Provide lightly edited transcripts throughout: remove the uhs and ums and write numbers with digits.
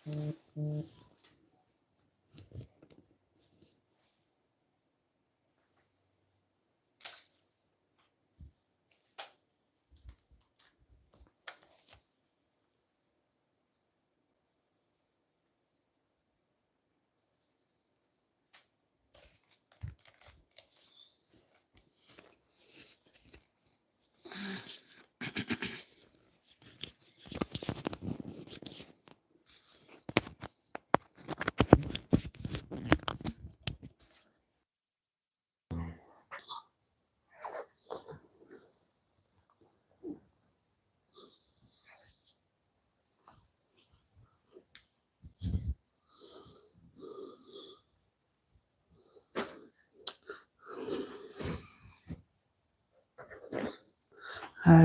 Hi,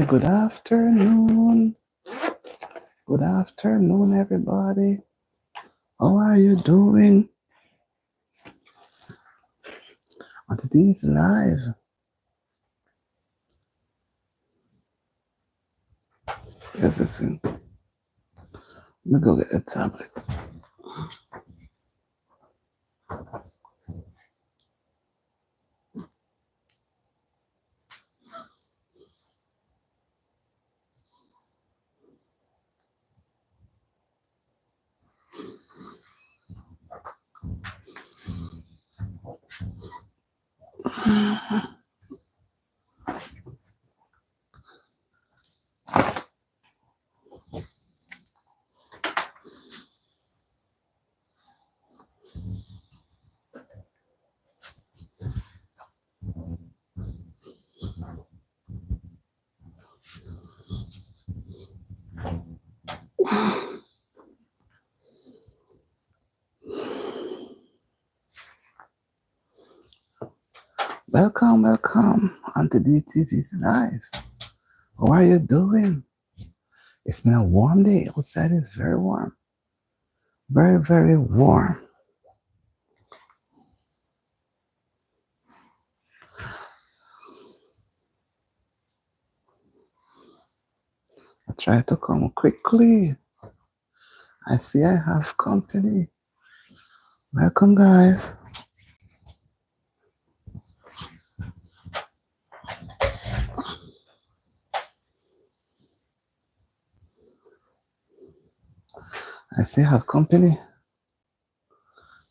good afternoon. Good afternoon, everybody. How are you doing? On today's live. Here's the thing. Let me go get a tablet. Welcome on to DTV's live. How are you doing? It's been a warm day. Outside is very warm. Very, very warm. I try to come quickly. I see I have company. Welcome, guys. I see I have company.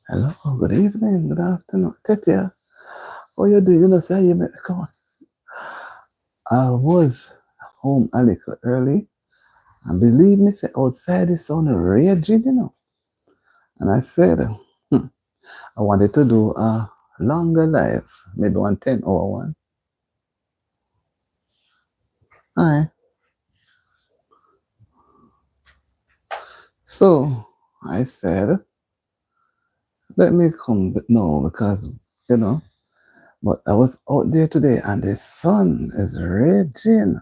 Hello, good evening, good afternoon. Tetia, how you doing? You know, say you met, come on. I was home a little early, and believe me, say outside is on raging, you know. And I said, I wanted to do a longer live, maybe 1 10 hour one. Hi. So I said, let me come no, because you know, but I was out there today and the sun is raging.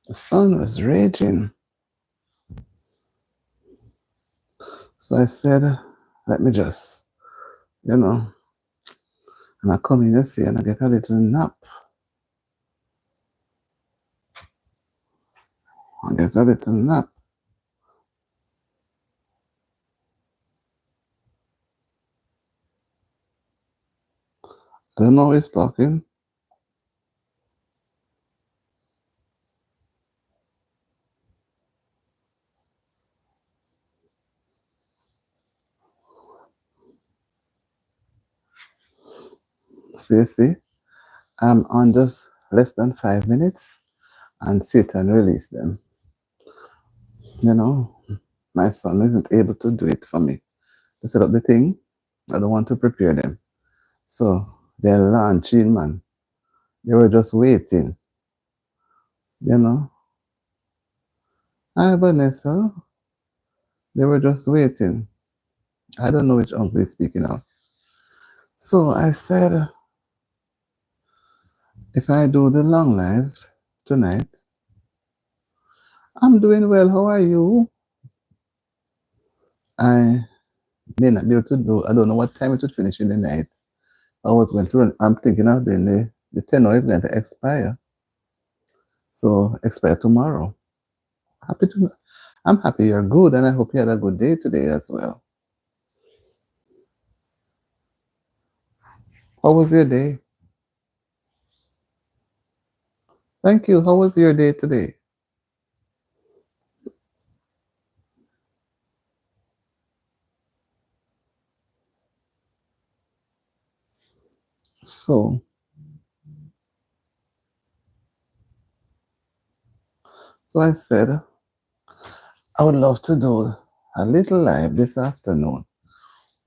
The sun was raging. So I said, let me just, you know, and I come in, you see, and I get a little nap. I get a little nap. I don't know who is talking. See, I'm on just less than 5 minutes and sit and release them. You know, my son isn't able to do it for me. To set up the thing, I don't want to prepare them. So they're launching, man. They were just waiting, you know. Hi, Vanessa. They were just waiting. I don't know which uncle is speaking of. So I said, if I do the long lives tonight, I'm doing well. How are you? I may not be able to do. I don't know what time it would finish in the night. I was going to run. I'm thinking of doing the tenor is going to expire. So expire tomorrow. Happy to. I'm happy you're good, and I hope you had a good day today as well. How was your day? Thank you. How was your day today? So, so I said I would love to do a little live this afternoon,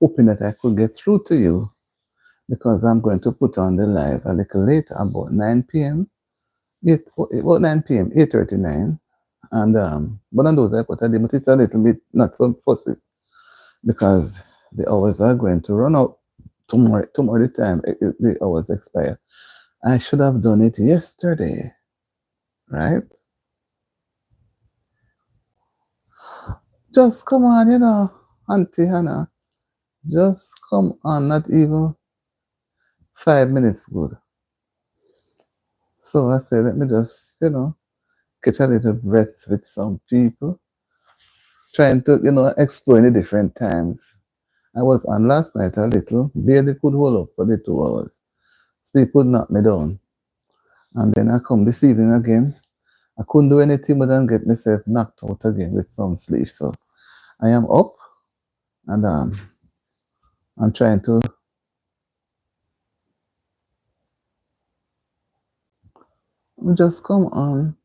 hoping that I could get through to you because I'm going to put on the live a little later, about 9 p.m. About 9 p.m., 8:39. And one of those I put a day, but it's a little bit not so fussy because the hours are going to run out tomorrow the time the hours expire. I should have done it yesterday, right? Just come on, Auntie Hannah. Just come on, not even 5 minutes good. So I said, let me just, catch a little breath with some people, trying to, explore the different times. I was on last night a little, barely could hold up for the 2 hours. Sleep would knock me down. And then I come this evening again. I couldn't do anything but then get myself knocked out again with some sleep. So I am up and I'm trying to just come on.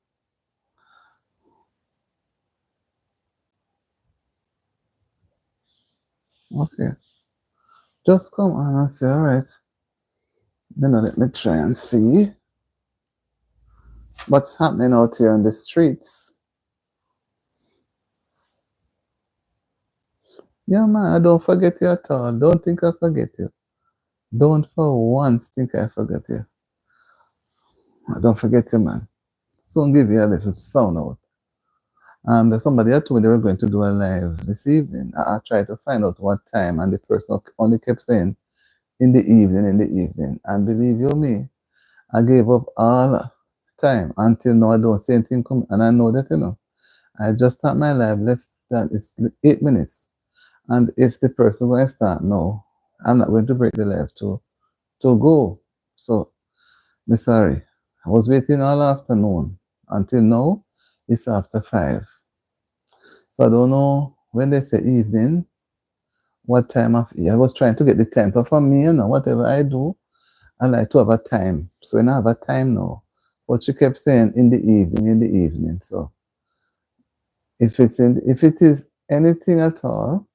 Okay. Just come on and say, all right. Then let me try and see what's happening out here on the streets. Yeah, man, I don't forget you at all. Don't think I forget you. Don't for once think I forget you. I don't forget you, man. Soon give you a little sound out. And somebody had told me they were going to do a live this evening. I tried to find out what time, and the person only kept saying in the evening, in the evening. And believe you me, I gave up all time until now. I don't see anything come, and I know that I just start my live less than it's 8 minutes. And if the person going to start now, I'm not going to break the live to go. So, I'm sorry. I was waiting all afternoon until now. It's after 5. So I don't know when they say evening, what time of I was trying to get the temper from me, whatever I do, I like to have a time. So when I have a time now. But she kept saying in the evening, in the evening. So if it is anything at all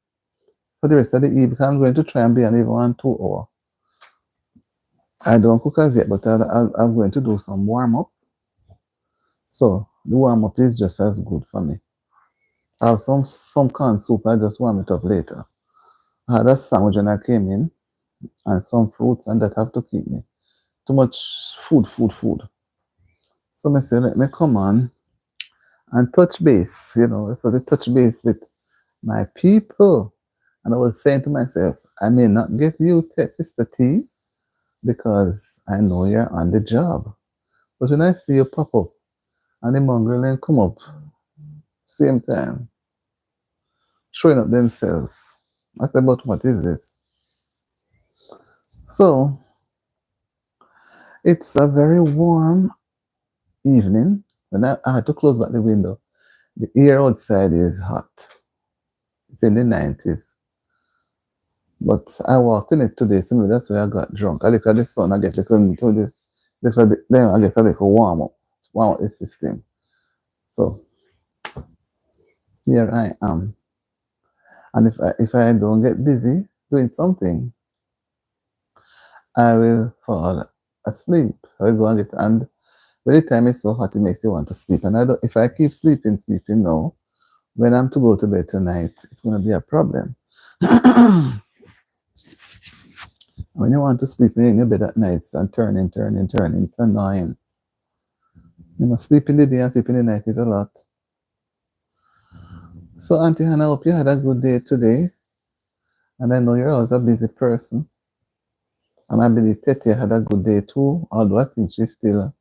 for the rest of the evening, I'm going to try and be on even 1 2 hour. I don't cook as yet, but I'm going to do some warm up. So the warm up is just as good for me. I have some canned soup. I just warm it up later. I had a sandwich when I came in and some fruits, and that have to keep me. Too much food. So I say, let me come on and touch base, so we touch base with my people. And I was saying to myself, I may not get you, Sister T, because I know you're on the job. But when I see you pop up and the mongrel and come up, same time, showing up themselves, I said, but what is this? So it's a very warm evening. When I had to close back the window, the air outside is hot. It's in the 90s. But I walked in it today, so maybe that's where I got drunk. I look at the sun, I get a little into this, then I get a little warm up the system. So here I am. And if I don't get busy doing something, I will fall asleep. I will go and get and by the time it's so hot it makes you want to sleep. And I don't if I keep sleeping now, when I'm to go to bed tonight, it's gonna be a problem. When you want to sleep, you're in your bed at night and turning. It's annoying. You know, sleep in the day and sleep in the night is a lot. So, Auntie Hannah, I hope you had a good day today. And I know you're always a busy person. And I believe Tete had a good day too, although I think she's still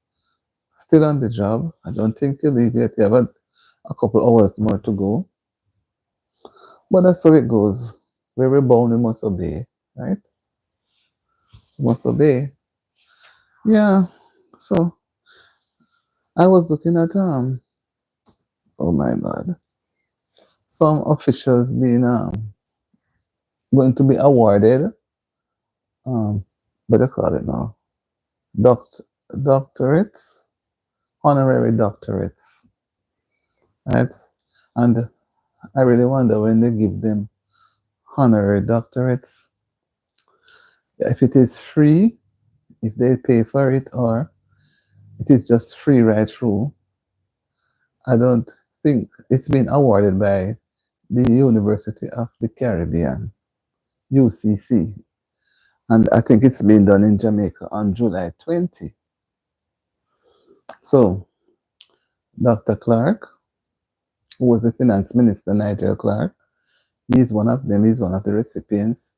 on the job. I don't think you leave yet. You have a couple hours more to go. But that's how it goes. Where we're born, we must obey, right? We must obey. Yeah. So I was looking at oh my god, some officials being going to be awarded what do you call it now? Doct doctorates, honorary doctorates, right? And I really wonder when they give them honorary doctorates, if it is free, if they pay for it, or it is just free right through. I don't think it's been awarded by the University of the Caribbean, UCC, and I think it's been done in Jamaica on July 20. So, Dr. Clark, who was the finance minister, Nigel Clark, he's one of them, he's one of the recipients.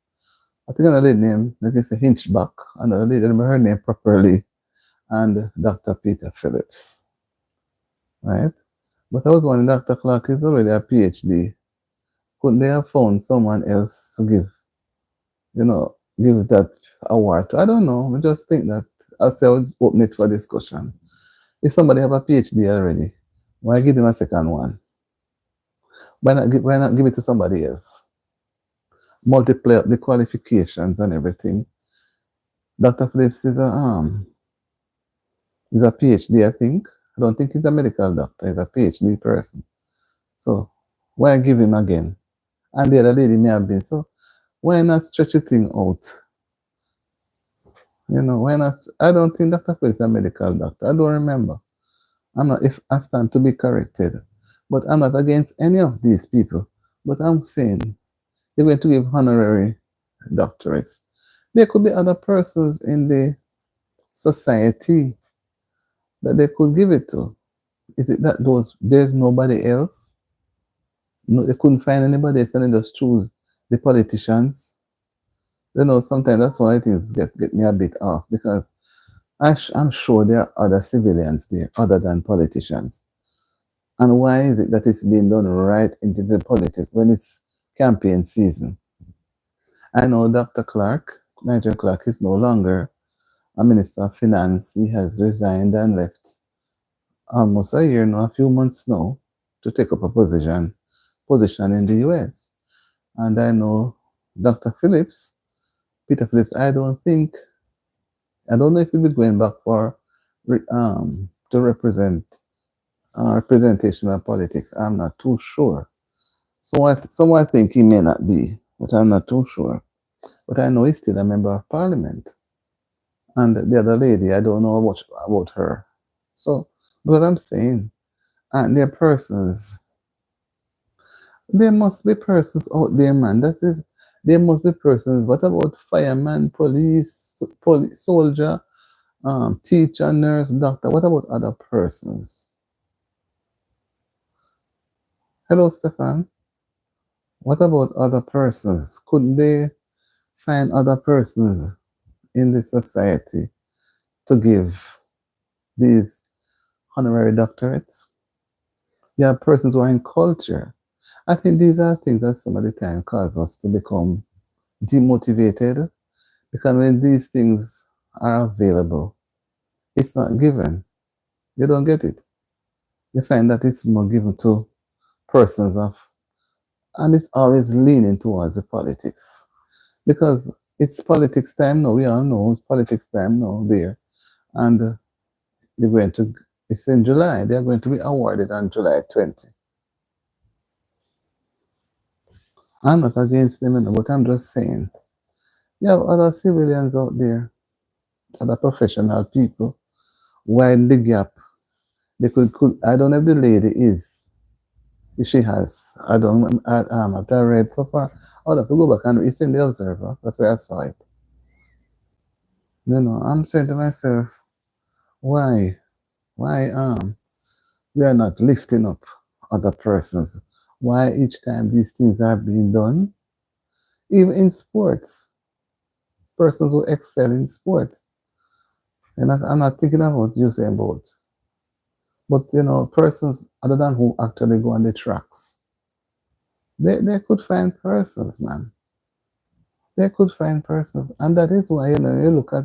I think another lady name, like I say, Hinchback, another lady, I remember her name properly, and Dr. Peter Phillips, right? But I was wondering, Dr. Clark is already a PhD. Couldn't they have found someone else to give that award to? I don't know. I just think that I'll say I would open it for discussion. If somebody have a PhD already, why give them a second one? Why not give it to somebody else? Multiply up the qualifications and everything. Dr. Phillips is a PhD, I think. I don't think he's a medical doctor, he's a PhD person. So why give him again? And the other lady may have been. So why not stretch the thing out? Why not? I don't think Dr. Phillips is a medical doctor. I don't remember. I'm not, if I stand to be corrected, but I'm not against any of these people. But I'm saying they're going to give honorary doctorates. There could be other persons in the society that they could give it to. Is it that there's nobody else? No, they couldn't find anybody else and they just choose the politicians. Sometimes that's why things get me a bit off, because I'm sure there are other civilians there other than politicians. And why is it that it's being done right into the politics when it's campaign season? I know Dr. Clark, Nigel Clark, is no longer a minister of finance. He has resigned and left almost a year now, a few months now, to take up a position in the US. And I know Dr. Phillips, Peter Phillips, I don't know if he'll be going back for to represent representation of politics. I'm not too sure. So I think he may not be, but I'm not too sure. But I know he's still a member of parliament. And the other lady, I don't know much about her. So what I'm saying, and there are persons, there must be persons out there, man. There must be persons. What about fireman, police, soldier, teacher, nurse, doctor? What about other persons? Hello, Stefan. What about other persons? Could they find other persons in the society to give these honorary doctorates? You have persons who are in culture. I think these are things that some of the time cause us to become demotivated, because when these things are available, it's not given. You don't get it. You find that it's more given to persons of, and it's always leaning towards the politics, because it's politics time now. We all know it's politics time now there, and they're going to. It's in July. They are going to be awarded on July 20. I'm not against them, but I'm just saying, you have other civilians out there, other professional people, widen the gap. They could I don't know if the lady is, if she has, I don't after I read so far, I'll have to go back and it's in the Observer. That's where I saw it. I'm saying to myself, why? Why we are not lifting up other persons? Why each time these things are being done? Even in sports, persons who excel in sports. And I'm not thinking about Usain Bolt, but persons other than who actually go on the tracks. They could find persons, man. They could find persons. And that is why, you look at,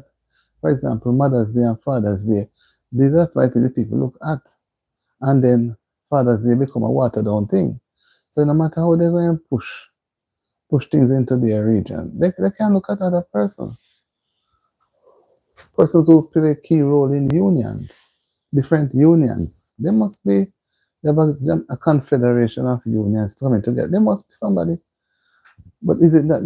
for example, Mother's Day and Father's Day. These are slightly the people look at. And then Father's Day become a watered down thing. So no matter how they're going to push things into their region, they can look at other persons. Persons who play a key role in unions, different unions. There must be a confederation of unions coming together. There must be somebody. But is it that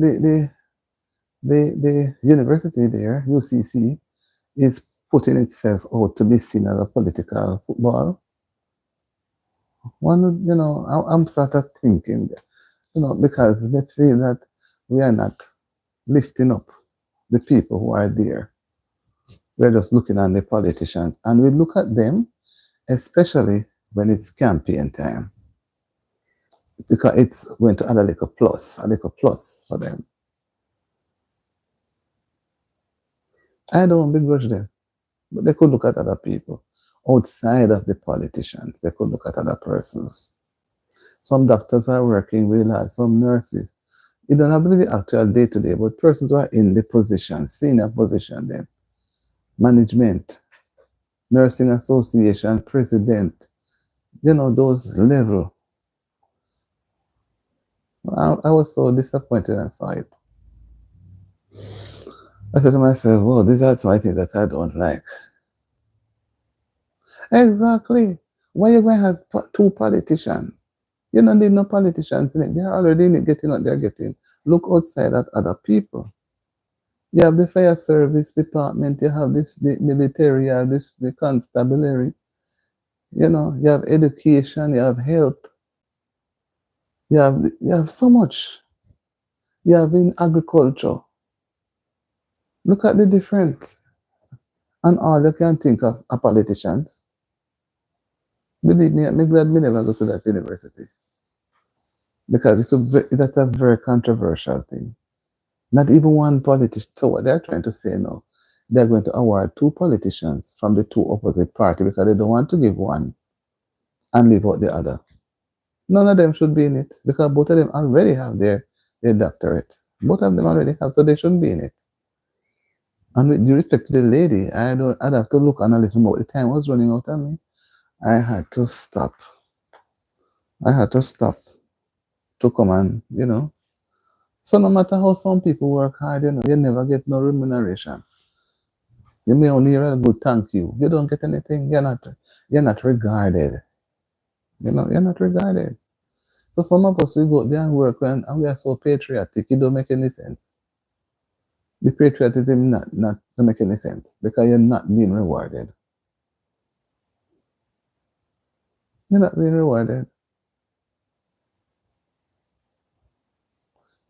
the university there, UCC, is putting itself out to be seen as a political football? I'm sort of thinking, because they feel that we are not lifting up the people who are there. We're just looking at the politicians, and we look at them, especially when it's campaign time, because it's going to add a little plus for them. I don't begrudge them, but they could look at other people outside of the politicians. They could look at other persons. Some doctors are working really hard, some nurses. You don't have to be the actual day to day, but persons who are in the position, senior position, then management, nursing association, president, those level. I was so disappointed and saw it. I said to myself, "Well, these are some things that I don't like." Exactly. Why you going to have two politicians? You don't need no politicians in it. They're already in it, getting what they're getting. Look outside at other people. You have the fire service department, you have the military, you have the constabulary. You have education, you have health, you have so much. You have in agriculture. Look at the difference. And all you can think of are politicians. Believe me, I'm glad we never go to that university. Because that's a very controversial thing. Not even one politician. So what they're trying to say now, they're going to award two politicians from the two opposite party because they don't want to give one and leave out the other. None of them should be in it because both of them already have their doctorate. Both of them already have, so they shouldn't be in it. And with due respect to the lady, I'd have to look on a little more. The time was running out on me. I had to stop. I had to stop to come and, So no matter how some people work hard, you never get no remuneration. You may only hear a good thank you. You don't get anything. You're not regarded. You're not regarded. So some of us we go there and work and we are so patriotic. It don't make any sense. The patriotism not to make any sense because you're not being rewarded. You're not being rewarded.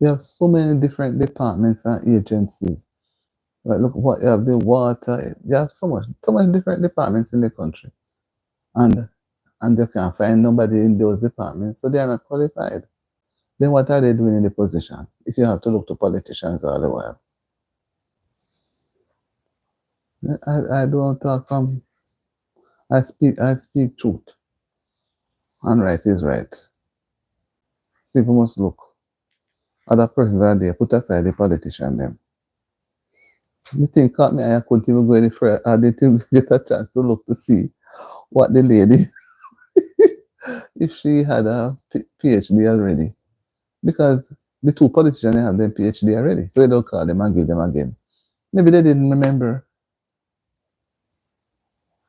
You have so many different departments and agencies. Right, look what you have the water. You have so much different departments in the country, and they can't find nobody in those departments, so they are not qualified. Then what are they doing in the position? If you have to look to politicians all the while, I don't talk from. I speak truth, and right is right. People must look. Other persons are there. Put aside the politician them. The thing caught me. I couldn't even go any further. I didn't even get a chance to look to see what the lady, if she had a PhD already. Because the two politicians have their PhD already. So they don't call them and give them again. Maybe they didn't remember.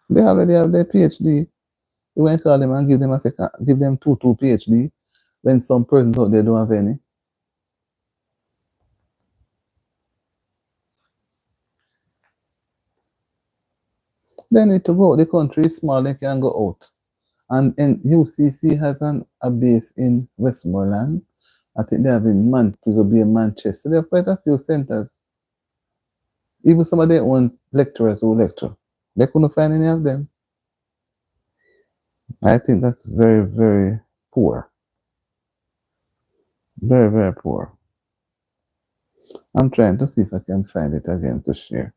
They already have their PhD. You won't call them and give them a second, give them two PhD when some persons out there don't have any. They need to go out. The country is small, they can go out. And UCC has a base in Westmoreland. I think they have in Montego Bay, Manchester. They have quite a few centers. Even some of their own lecturers who lecture, they couldn't find any of them. I think that's very, very poor. Very, very poor. I'm trying to see if I can find it again to share.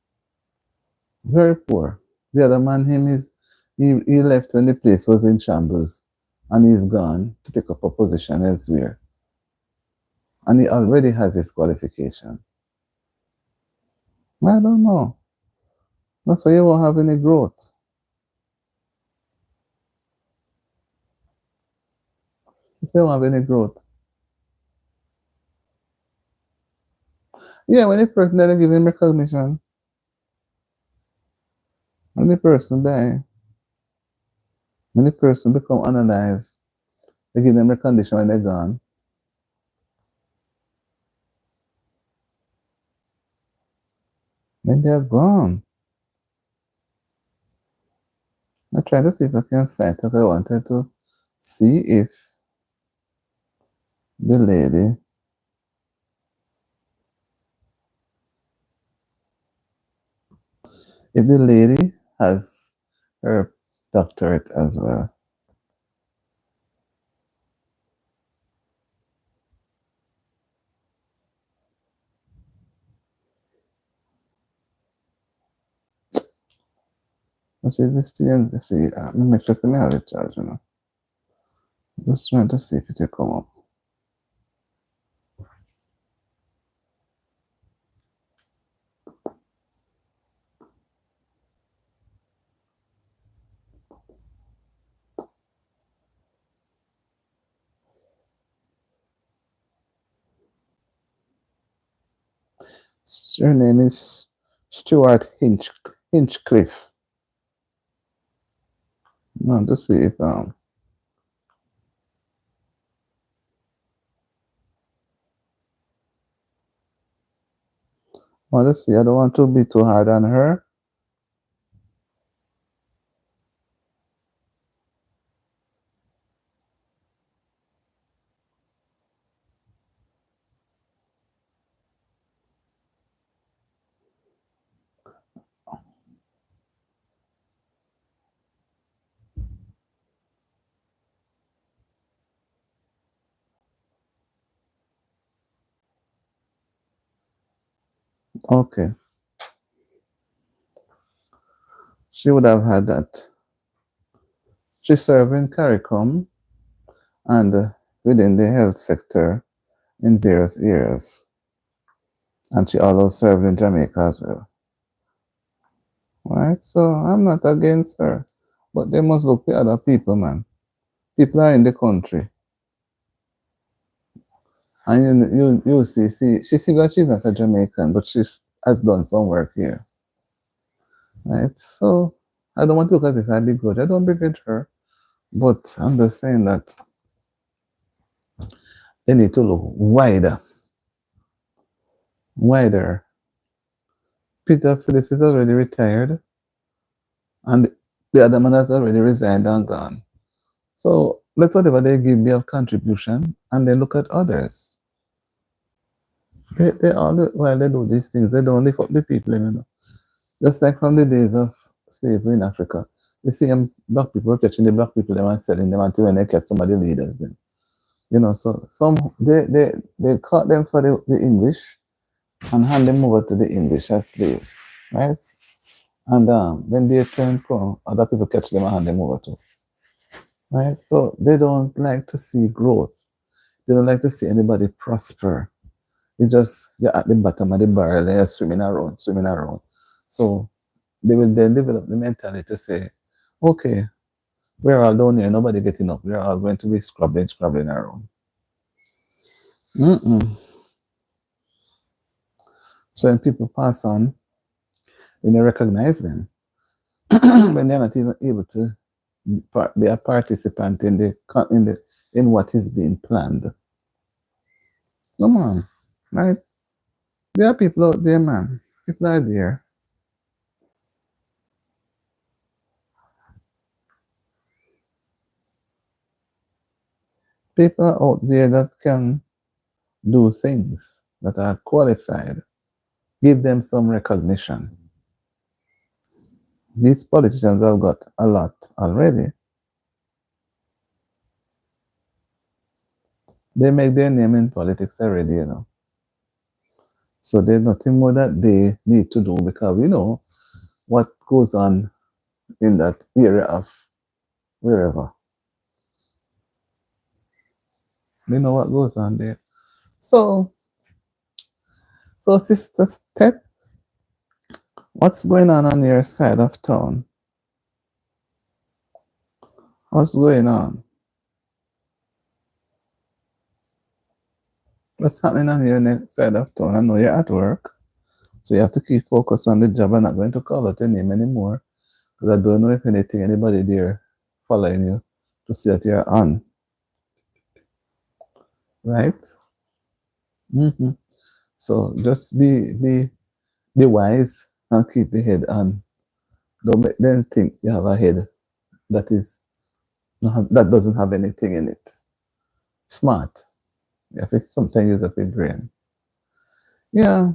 Very poor. The other man, he left when the place was in shambles and he's gone to take up a position elsewhere. And he already has his qualification. I don't know. That's why you won't have any growth. That's why you won't have any growth. Yeah, when the person doesn't give him recognition, when the person die, when the person become unalive, they give them recognition when they're gone. When they're gone. I try to see if I can find it. I wanted to see the lady if the lady has her doctorate as well. I see this thing, I see, make sure to me have it charge, you know. Just trying to see if it will come up. Her name is Stuart Hinchcliffe. No, to see if well, let's see. I don't want to be too hard on her. Okay. She would have had that. She served in CARICOM and within the health sector in various areas. And she also served in Jamaica as well. Right? So I'm not against her. But they must look at other people, man. People are in the country. And you see, she see that she's not a Jamaican, but she has done some work here. Right? So I don't want to look as if I begrudge. I don't begrudge her. But I'm just saying that they need to look wider. Wider. Peter Phillips is already retired, and the other man has already resigned and gone. So let whatever they give be of contribution, and then look at others. They all while they do these things, they don't lift up the people, you know. Just like from the days of slavery in Africa, the same black people were catching the black people and selling them until when they catch some of the leaders. Then, you know, so some they caught them for the English and hand them over to the English as slaves, right? And when they turn pro, other people catch them and hand them over to, right? So they don't like to see growth. They don't like to see anybody prosper. It's just you're at the bottom of the barrel and you're swimming around, swimming around. So they will then develop the mentality to say, okay, we're all down here, nobody getting up. We're all going to be scrabbling around. Mm-mm. So when people pass on, when they recognize them, when they're not even able to be a participant in what is being planned. Come on, right? There are people out there, man. People are there. People out there that can do things that are qualified. give them some recognition. These politicians have got a lot already. They make their name in politics already, you know. So there's nothing more that they need to do because we know what goes on in that area of wherever. We know what goes on there. So, so Sister Steph, what's going on your side of town? What's going on? What's happening on your next side of town? I know you're at work, so you have to keep focused on the job. I'm not going to call out your name anymore because I don't know if anybody there following you to see that you're on, right? Mm-hmm. So just be wise and keep your head on. Don't make them think you have a head that is that doesn't have anything in it. Smart. You have to sometimes use up your brain. Yeah,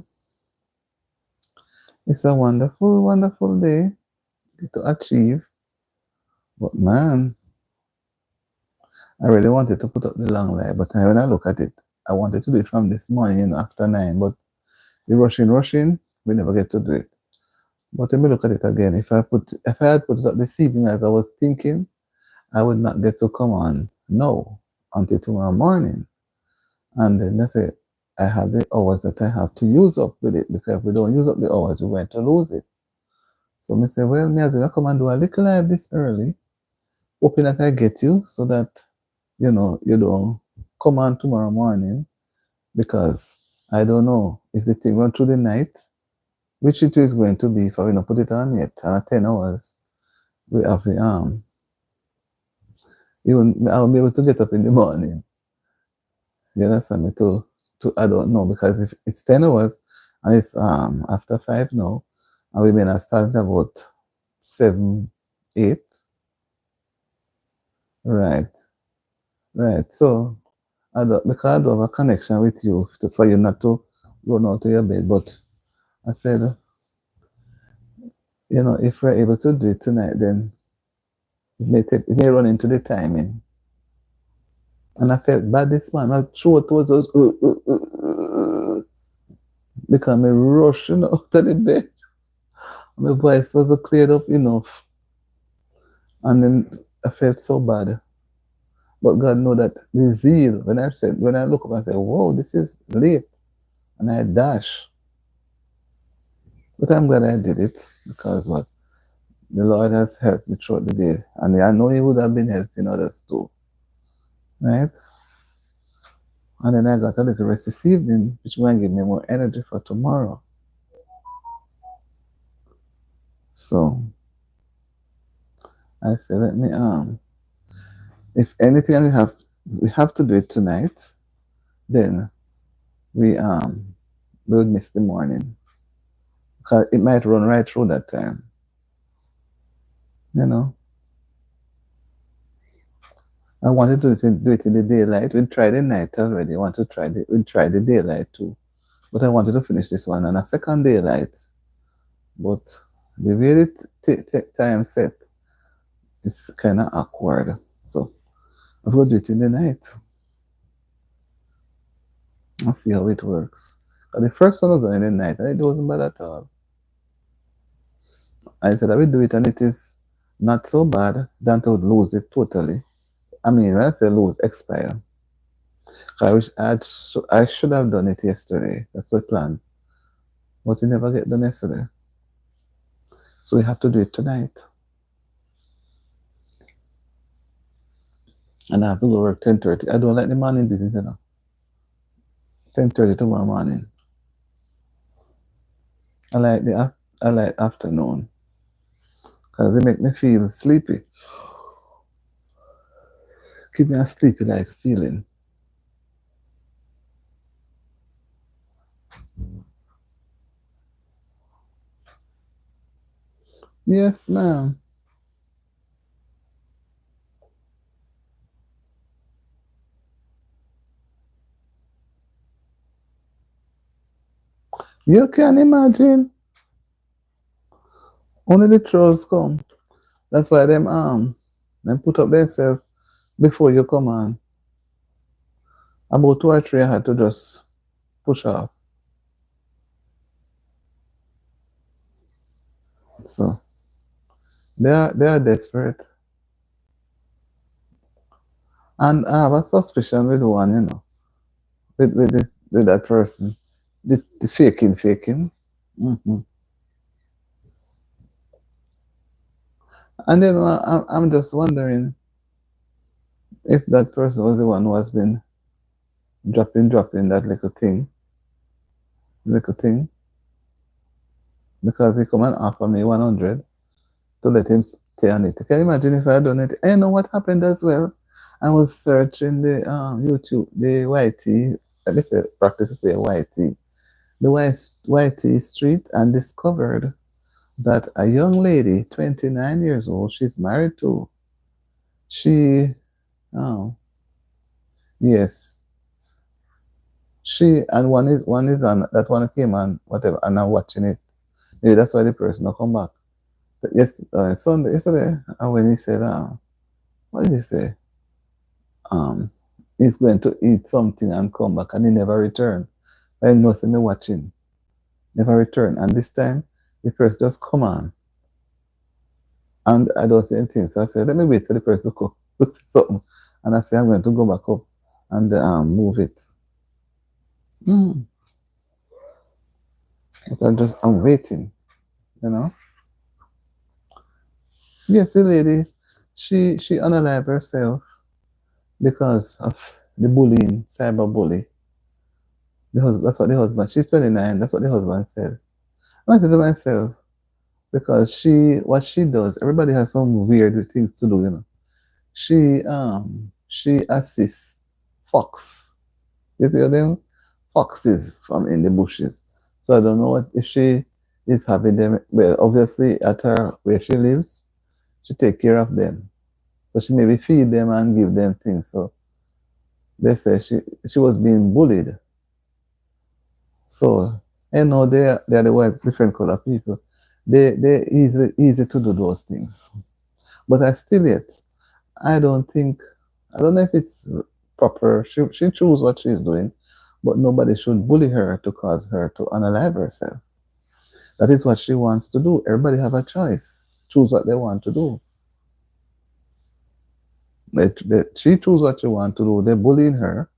it's a wonderful, wonderful day to achieve. But man, I really wanted to put up the long life, but when I look at it, I wanted to do it from this morning, after 9. But the rushing, we never get to do it. But let me look at it again. If I had put it up this evening as I was thinking, I would not get to come on no until tomorrow morning. And then that's it. I have the hours that I have to use up with it because if we don't use up the hours, we're going to lose it. So I say, well, me as well come and do a little live this early, hoping that I get you so that you don't come on tomorrow morning because I don't know if the thing run through the night, which it is going to be if I will not put it on yet. And at 10 hours, we have the even I'll be able to get up in the morning. You understand me? To I don't know because if it's 10 hours and it's after 5 now, and we may not start at about 7, 8. Right, right. So because I do have a connection with you for you not to run out of your bed. But I said, if we're able to do it tonight, then it may run into the timing. And I felt bad this morning. My throat was just because I rushing out of the bed. My voice wasn't cleared up enough. And then I felt so bad. But God know that the zeal, when I look up and say, whoa, this is late. And I dash. But I'm glad I did it because what? The Lord has helped me throughout the day. And I know He would have been helping others too. Right? And then I got a little rest this evening, which might give me more energy for tomorrow. So I said, let me if anything we have to do it tonight, then we would miss the morning. Because it might run right through that time. You know. I wanted to do it in the daylight. We tried the night already. I want to try the daylight too. But I wanted to finish this one on a second daylight. But the way the time set, it's kind of awkward. So I've got to do it in the night. I'll see how it works. But the first one was done in the night, and it wasn't bad at all. I said I will do it, and it is not so bad than to lose it totally. I mean, when I say lose, expire. I should have done it yesterday. That's the plan. But it never get done yesterday. So we have to do it tonight. And I have to go work 10:30. I don't like the morning business, 10:30 tomorrow morning. I like afternoon. Because they make me feel sleepy. Keep me a sleepy like feeling. Yes, ma'am. You can imagine. Only the trolls come. That's why them put up themselves before you come on. About two or three I had to just push off. So they are desperate. And I have a suspicion with one, with that person. The faking. Hmm. And then I'm just wondering if that person was the one who has been dropping that little thing, because he come and offer me 100 to let him stay on it. Can you imagine if I had done it? And you know what happened as well? I was searching the YouTube, the YT, let me say, practice to say YT, the YT street, and discovered that a young lady, 29 years old, she's married to, she, oh, yes, she, and one is on, that one came on, whatever, and I'm watching it. Maybe that's why the person will come back. But yes, yesterday, when he said, what did he say? Um, he's going to eat something and come back, and he never returned. I know, see me watching, never returned. And this time, the person just come on, and I don't say anything. So I said, let me wait for the person to come to say something. And I say, I'm going to go back up and move it. Mm. But I'm waiting, you know. Yes, the lady, she unalived herself because of the bullying, cyber bully. That's what the husband. She's 29. That's what the husband said. And I said to myself, because what she does, everybody has some weird things to do, She assists fox. You see them foxes from in the bushes. So I don't know what if she is having them. Well, obviously at her where she lives, she take care of them. So she maybe feed them and give them things. So they say she was being bullied. So they're the white different color people. They easy to do those things. But I don't think I don't know if it's proper. She choose what she's doing, but nobody should bully her to cause her to unalive herself. That is what she wants to do. Everybody have a choice. Choose what they want to do. She choose what she want to do. They're bullying her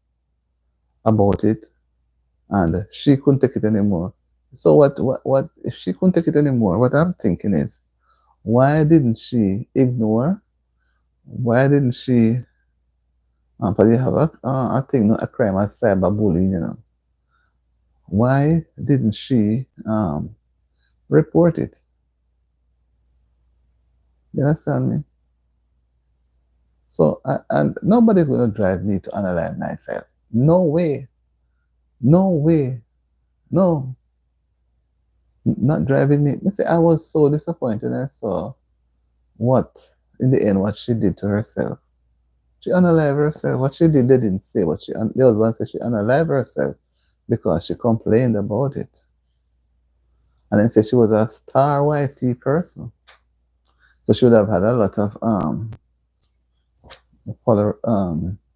about it, and she couldn't take it anymore. So what if she couldn't take it anymore? What I'm thinking is, why didn't she ignore? Why didn't she? But you have a thing, no, a crime as cyberbullying. Why didn't she report it? You understand me? So, and nobody's going to drive me to analyze myself. No way. No way. No, not driving me. You see, I was so disappointed when I saw what, in the end, what she did to herself. She unalived herself. What she did, they didn't say. What the husband said she unalived herself because she complained about it. And then said she was a star YT person. So she would have had a lot of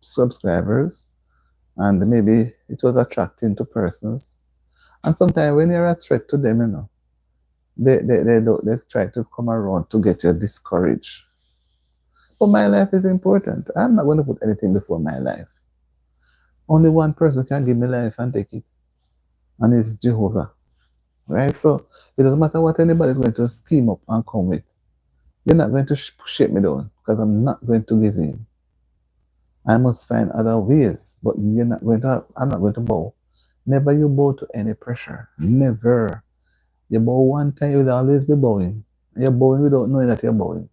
subscribers, and maybe it was attracting to persons. And sometimes when you're a threat to them, they try to come around to get you discouraged. But my life is important. I'm not going to put anything before my life. Only one person can give me life and take it, and it's Jehovah. Right? So it doesn't matter what anybody's going to scheme up and come with. You're not going to shake me down because I'm not going to give in. I must find other ways, but I'm not going to bow. Never you bow to any pressure. Never. You bow one time, you'll always be bowing. You're bowing without knowing that you're bowing.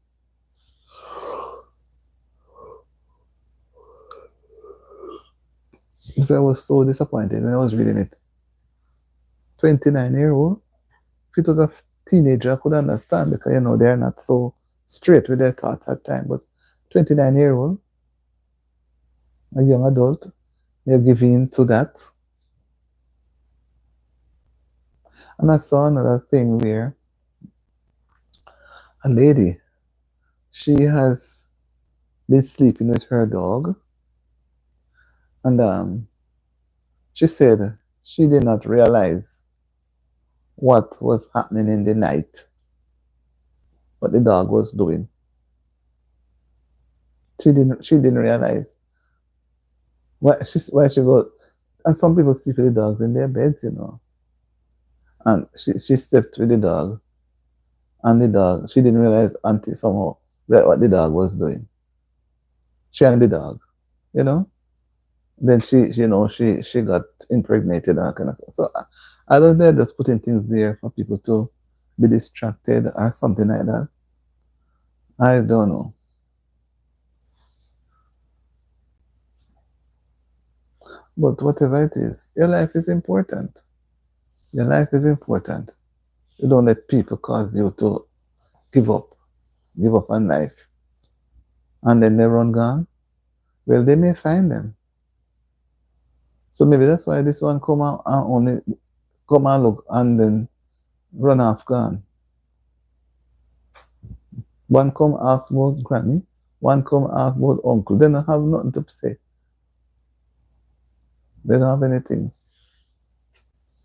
So I was so disappointed when I was reading it. 29-year-old. If it was a teenager, I could understand because they're not so straight with their thoughts at times. But 29-year-old, a young adult, they're giving to that. And I saw another thing where a lady, she has been sleeping with her dog, and she said she did not realize what was happening in the night, what the dog was doing. She didn't realize why she go. And some people sleep with the dogs in their beds. And she slept with the dog, and the dog, she didn't realize until somehow that what the dog was doing. She and the dog, you know. Then she got impregnated and kind of stuff. So I don't know, they're just putting things there for people to be distracted or something like that. I don't know. But whatever it is, your life is important. Your life is important. You don't let people cause you to give up, give up on life. And then they run gone. Well, they may find them. So maybe that's why this one come out and only come and look and then run off gone. One come ask about granny, one come ask about uncle. They don't have nothing to say. They don't have anything.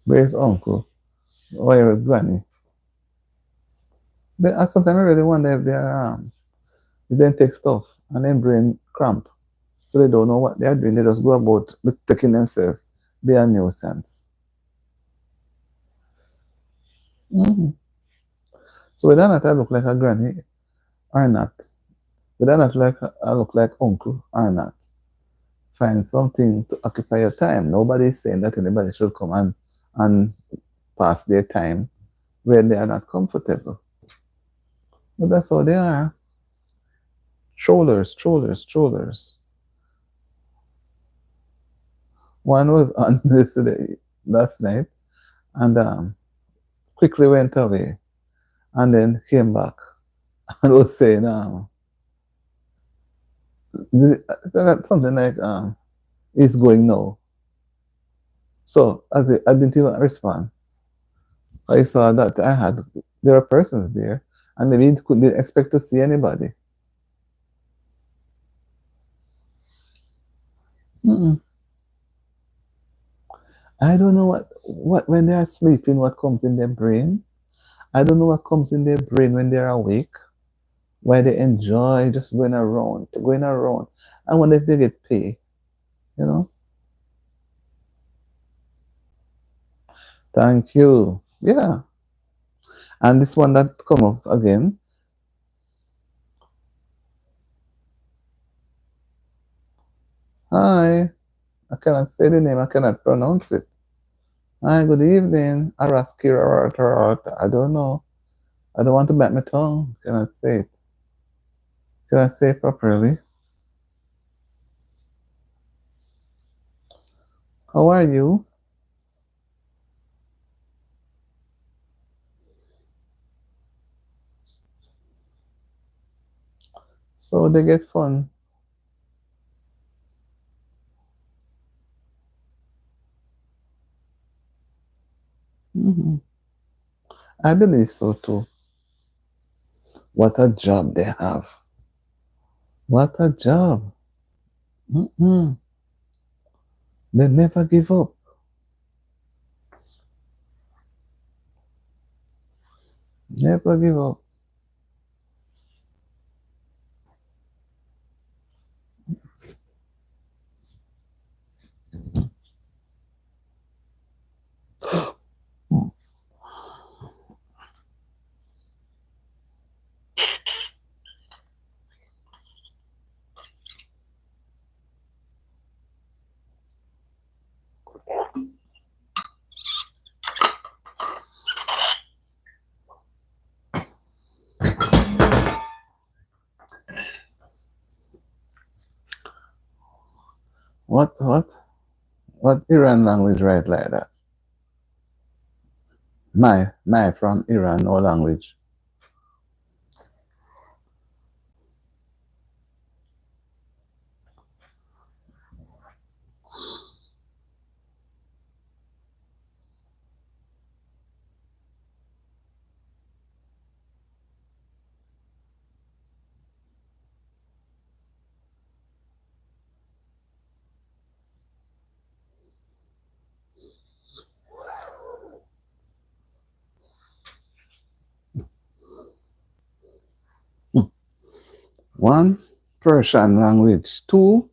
Where's uncle? Where is granny? I sometimes I really wonder if if they take stuff and then brain cramp. So they don't know what they are doing. They just go about taking themselves, be a nuisance. Mm-hmm. So whether or not I look like a granny or not, whether or not I look like uncle or not, find something to occupy your time. Nobody is saying that anybody should come and pass their time where they are not comfortable. But that's how they are. Strollers, strollers, strollers. One was on yesterday, last night, and quickly went away and then came back and was saying something like it's going now. So I didn't even respond. I saw that there were persons there, and maybe it couldn't expect to see anybody. Mm-mm. I don't know what when they are sleeping, what comes in their brain. I don't know what comes in their brain when they're awake. Why they enjoy just going around, going around. I wonder if they get paid. You know. Thank you. Yeah. And this one that come up again. Hi. I cannot say the name. I cannot pronounce it. Hi. Good evening. Araskira. I don't know. I don't want to bite my tongue. Cannot say it. Can I say it properly? How are you? So they get fun. Hmm. I believe so too. What a job they have. What a job. Mm-mm. They never give up. Never give up. What? What Iran language right like that? My from Iran, no language. One, Persian language. Two,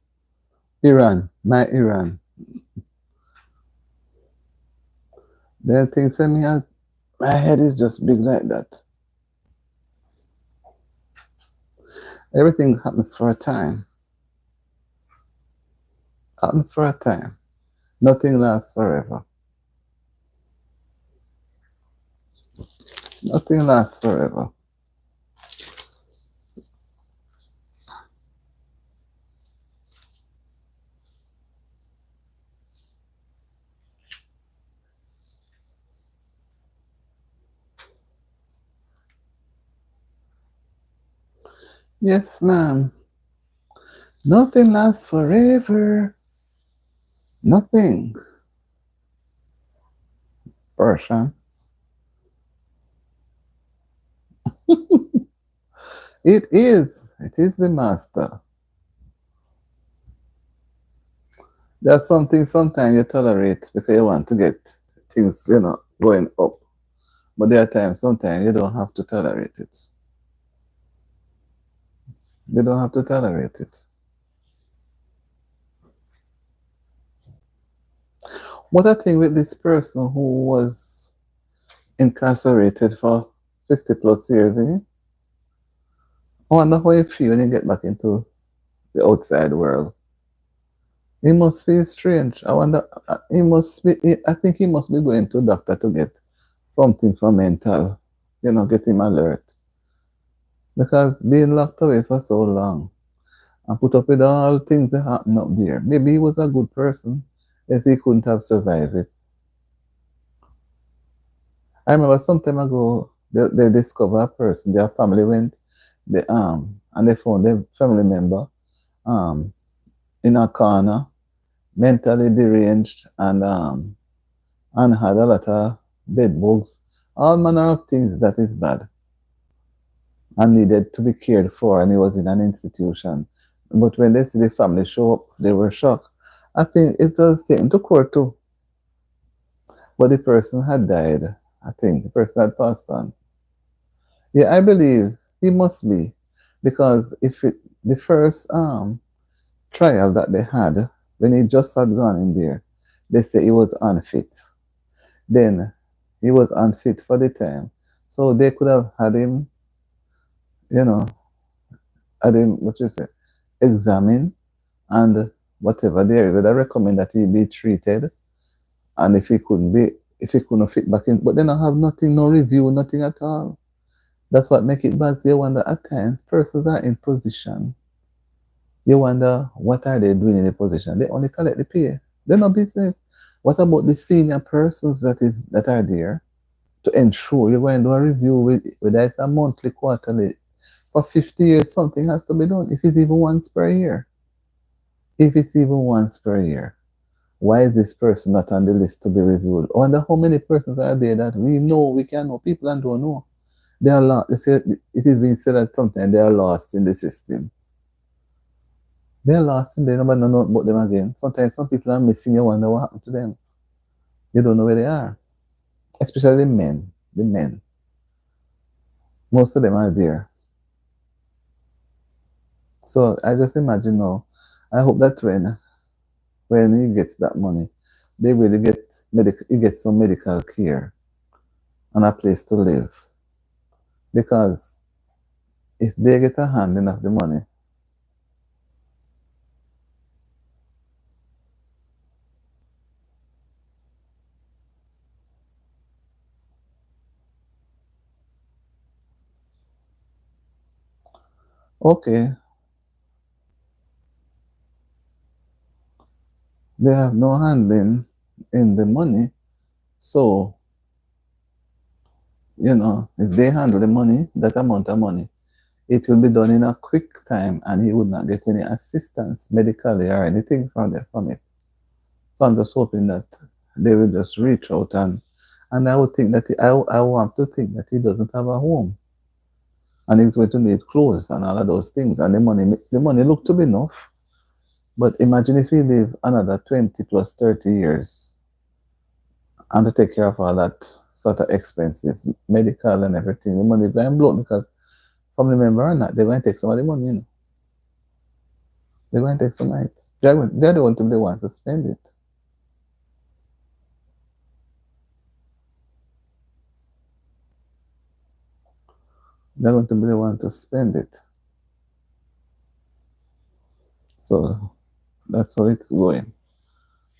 Iran, my Iran. There things that me has, my head is just big like that. Everything happens for a time. Happens for a time. Nothing lasts forever. Nothing lasts forever. Yes, ma'am. Nothing lasts forever. Nothing. Persian. It is. It is the master. There's something sometimes you tolerate because you want to get things, going up. But there are times sometimes you don't have to tolerate it. You don't have to tolerate it. What I think with this person who was incarcerated for 50 plus years, I wonder how he feel when he get back into the outside world. He must feel strange. I wonder, he must be, I think he must be going to a doctor to get something for mental, get him alert. Because being locked away for so long and put up with all things that happen up there, maybe he was a good person, yes, he couldn't have survived it. I remember some time ago, they discovered a person, their family went, and they found their family member um, in a corner, mentally deranged, and had a lot of bed bugs, all manner of things that is bad and needed to be cared for, and he was in an institution. But when they see the family show up, they were shocked. I think it was taken to court too, but the person had died. I think the person had passed on. Yeah, I believe he must be, because the first trial that they had, when he just had gone in there, they say he was unfit. Then he was unfit for the time, so they could have had him, you know, what you say, examine, and whatever there would I recommend that he be treated, and if he couldn't fit back in, but then I have nothing, no review, nothing at all. That's what make it bad. So you wonder at times persons are in position. You wonder what are they doing in the position? They only collect the pay. They're no business. What about the senior persons that are there to ensure you're going to do a review whether it's a monthly, quarterly, for 50 years, something has to be done. If it's even once per year. If it's even once per year. Why is this person not on the list to be reviewed? I wonder how many persons are there that we know, we can know, people and don't know. They are lost. It is being said that sometimes they are lost in the system. They are lost and they nobody know about them again. Sometimes some people are missing, you wonder what happened to them. You don't know where they are. Especially the men. The men. Most of them are there. So I just imagine now, I hope that when he gets that money, they really he gets some medical care and a place to live. Because if they get a hand enough the money, okay, they have no hand in the money. So, if they handle the money, that amount of money, it will be done in a quick time and he would not get any assistance medically or anything from it. So I'm just hoping that they will just reach out and I would think that I want to think that he doesn't have a home and he's going to need clothes and all of those things, and the money look to be enough. But imagine if he live another 20 plus 30 years and to take care of all that sort of expenses, medical and everything, the money going blow because family member or not, they're going to take some of the money. They're going to take some nights. They're the one to be the ones to spend it. They're going to be the one to spend it. So that's how it's going.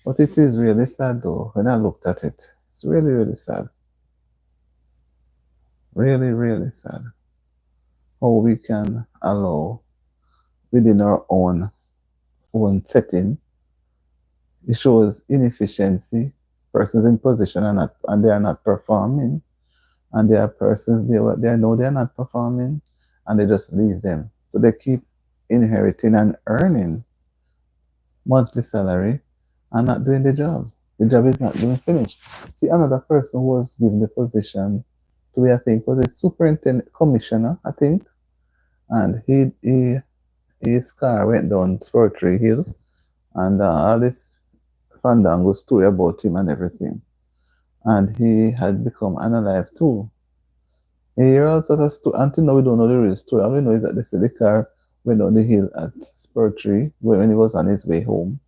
But it is really sad though, when I looked at it. It's really, really sad. Really, really sad. How we can allow within our own setting. It shows inefficiency. Persons in position are not and they are not performing. And there are persons they know they're not performing and they just leave them. So they keep inheriting and earning monthly salary and not doing the job. The job is not being finished. See, another person who was given the position to be, I think, was a superintendent commissioner, I think, and his car went down Spurtree Hill, and all this fandango story about him and everything, and he had become unalive too. You hear all sorts of story. Until now, we don't know the real story. All we know is that they said the car went down the hill at Spurtree when he was on his way home.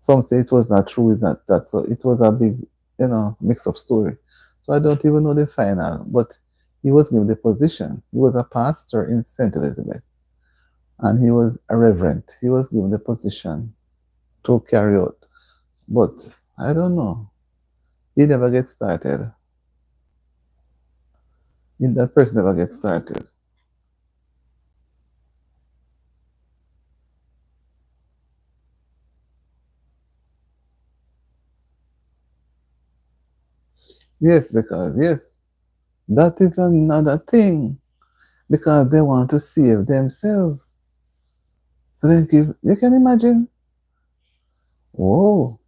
Some say it was not true, it's not that. So it was a big, mix-up story. So I don't even know the final, but he was given the position. He was a pastor in St. Elizabeth, and he was a reverend. He was given the position to carry out. But I don't know. He never gets started. That person never gets started. Yes, because yes, that is another thing. Because they want to save themselves. So then you can imagine. Whoa.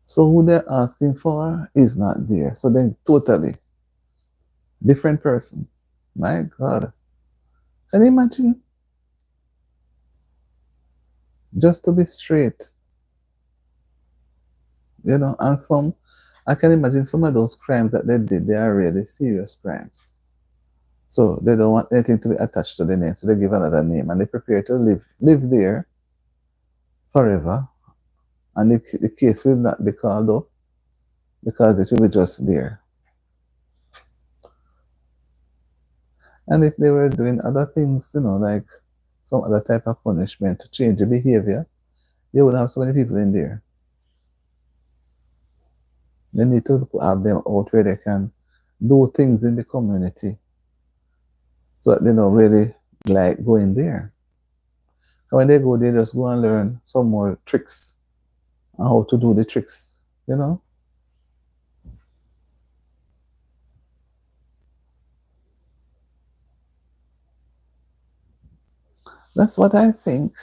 So who they're asking for is not there. So then totally different person. My God. Can you imagine? Just to be straight. And I can imagine some of those crimes that they did, they are really serious crimes. So they don't want anything to be attached to the name. So they give another name and they prepare to live there forever. And the case will not be called up because it will be just there. And if they were doing other things, like some other type of punishment to change the behavior, they would have so many people in there. They need to have them out where they can do things in the community so that they don't really like going there. And when they go, they just go and learn some more tricks and how to do the tricks. That's what I think.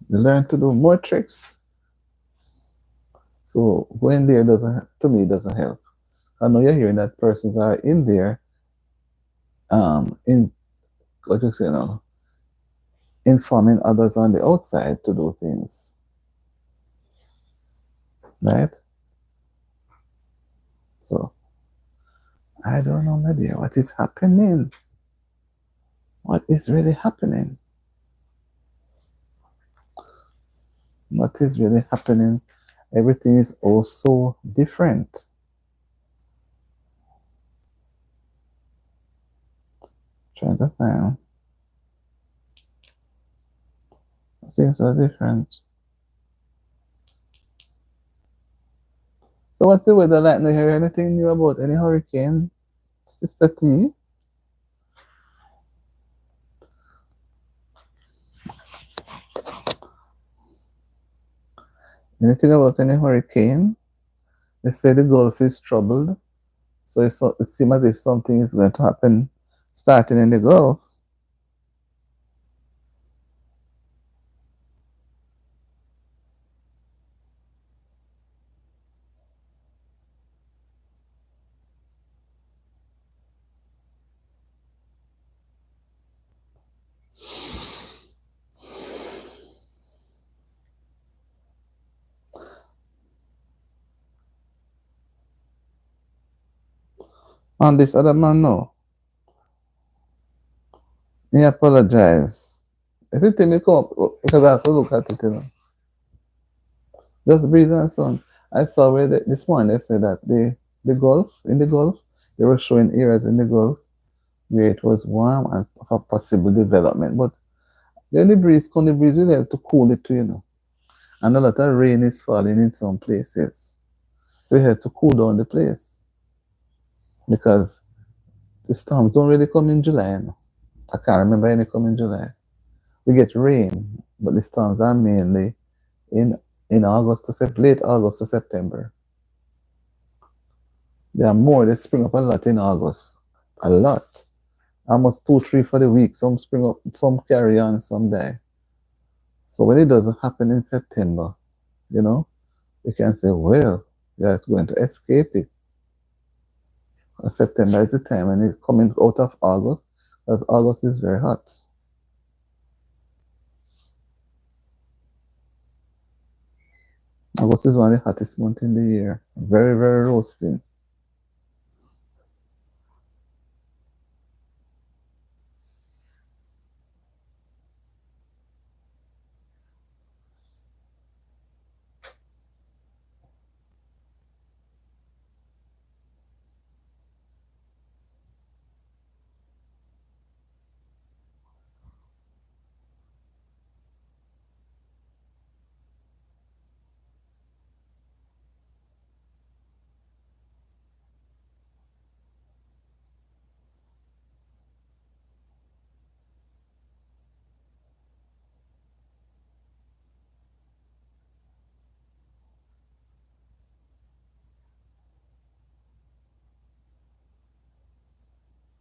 They learn to do more tricks. So going there to me, doesn't help. I know you're hearing that persons are in there, in what you say now, informing others on the outside to do things, right? So I don't know, my dear, what is happening? What is really happening? What is really happening? Everything is also different. Trying to find things are different. So what's the weather like now? Hear anything new about any hurricane, Sister T? Anything about any hurricane? They say the Gulf is troubled. So it seems as if something is going to happen starting in the Gulf. And this other man, no. He apologized. Everything may come up because I have to look at it, you know. Just breeze and sun. I saw where this morning they said that the Gulf, they were showing areas in the Gulf where it was warm and for possible development. But then the breeze will help to cool it too, you know. And a lot of rain is falling in some places. We have to cool down the place because the storms don't really come in July, you know. I can't remember any come in July. We get rain, but the storms are mainly in late August to September. There are more. They spring up a lot in August. A lot. Almost two, three for the week. Some spring up, some carry on, some die. So when it doesn't happen in September, you know, you can say, well, you're going to escape it. September is the time when it's coming out of August, because August is very hot. August is one of the hottest months in the year. Very, very roasting.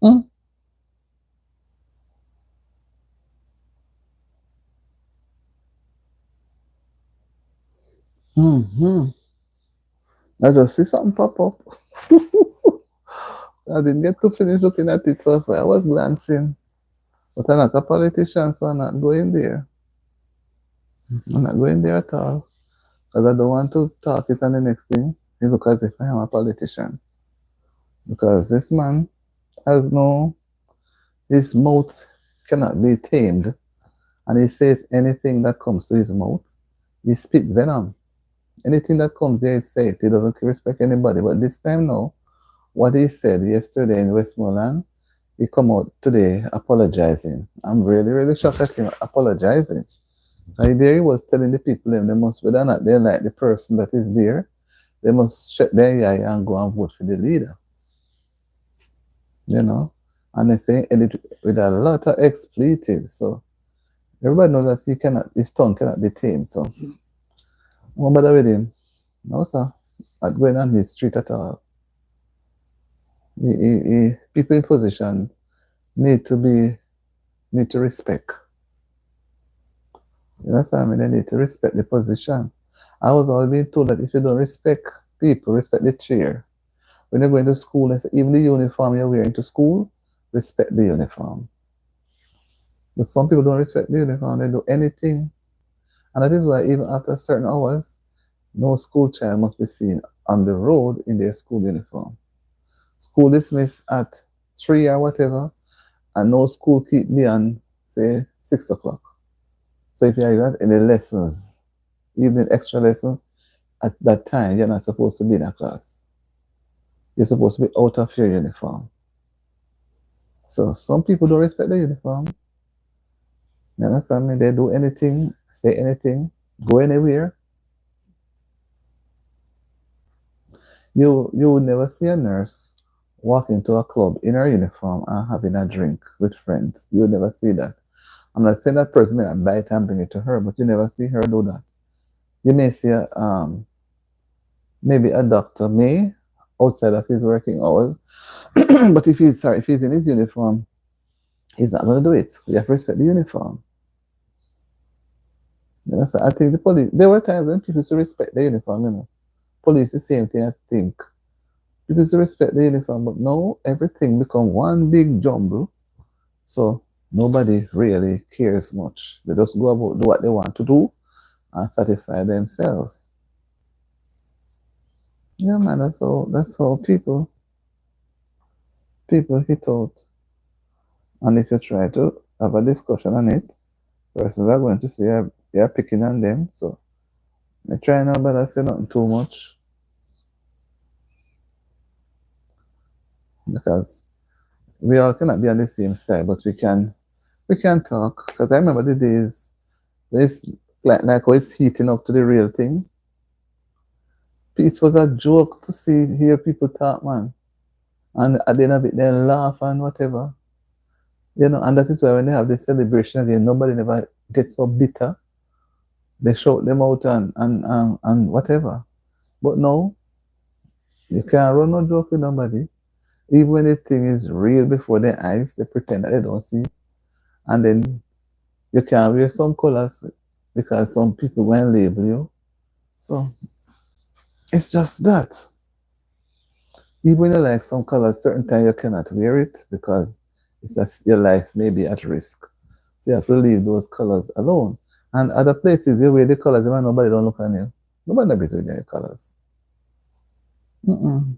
Mm. Mm-hmm. I just see something pop up. I didn't get to finish looking at it, so I was glancing. But I'm not a politician, so I'm not going there. I'm not going there at all. Because I don't want to talk it on the next thing. It look as if I am a politician. Because this man has no, his mouth cannot be tamed. And he says anything that comes to his mouth, he spit venom. Anything that comes there, he say it. He doesn't respect anybody. But this time now, what he said yesterday in Westmoreland, he come out today apologizing. I'm really, really shocked at him apologizing. And there he was telling the people them they must, whether or not they like the person that is there, they must shut their eye and go and vote for the leader. You know? And they say edit with a lot of expletives. So everybody knows that his tongue cannot be tamed. So don't bother with him. No, sir. Not going on his street at all. People in position need to be need to respect. You understand? I mean, they need to respect the position. I was always being told that if you don't respect people, respect the chair. When you're going to school, even the uniform you're wearing to school, respect the uniform. But some people don't respect the uniform, they do anything. And that is why even after certain hours, no school child must be seen on the road in their school uniform. School dismissed at 3 or whatever, and no school keep beyond, say, 6 o'clock. So if you have any lessons, even extra lessons, at that time, you're not supposed to be in a class. You're supposed to be out of your uniform. So some people don't respect the uniform. You understand me? They do anything, say anything, go anywhere. You would never see a nurse walk into a club in her uniform and having a drink with friends. You would never see that. I'm not saying that person may not buy it and bring it to her, but you never see her do that. You may see maybe a doctor may outside of his working hours, but if he's in his uniform, he's not going to do it. You have to respect the uniform. Yes, I think the police. There were times when people used to respect the uniform. You know, police the same thing. I think people used to respect the uniform, but now everything become one big jumble. So nobody really cares much. They just go about do what they want to do and satisfy themselves. Yeah, man. That's how people hit out. And if you try to have a discussion on it. Persons are going to say you're picking on them. So I try not but I say nothing too much because we all cannot be on the same side, but we can talk. Because I remember the days when it's like how it's heating up to the real thing. It was a joke to hear people talk, man. And at the end of it, they laugh and whatever. And that is why when they have the celebration again, nobody never gets so bitter. They shout them out and whatever. But no, you can't run no joke with nobody. Even when the thing is real before their eyes, they pretend that they don't see. And then you can't wear some colors because some people will label you. So it's just that. Even when you like some colors, certain time you cannot wear it because it's just your life may be at risk. So you have to leave those colors alone. And other places you wear the colors, even nobody don't look on you. Nobody knows with your colors. Mm-mm.